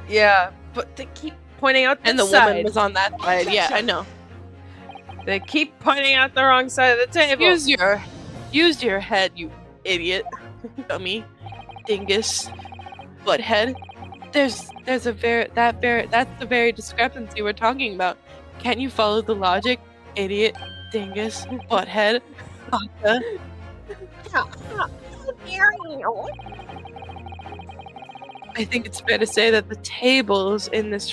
Yeah, but they keep pointing out and the woman was on that side. Yeah, I know. They keep pointing out the wrong side of the table. Use your head, you idiot, dummy, dingus, butthead. That's the very discrepancy we're talking about. Can't you follow the logic, idiot, dingus, butthead, baka? How dare you? I think it's fair to say that the tables in this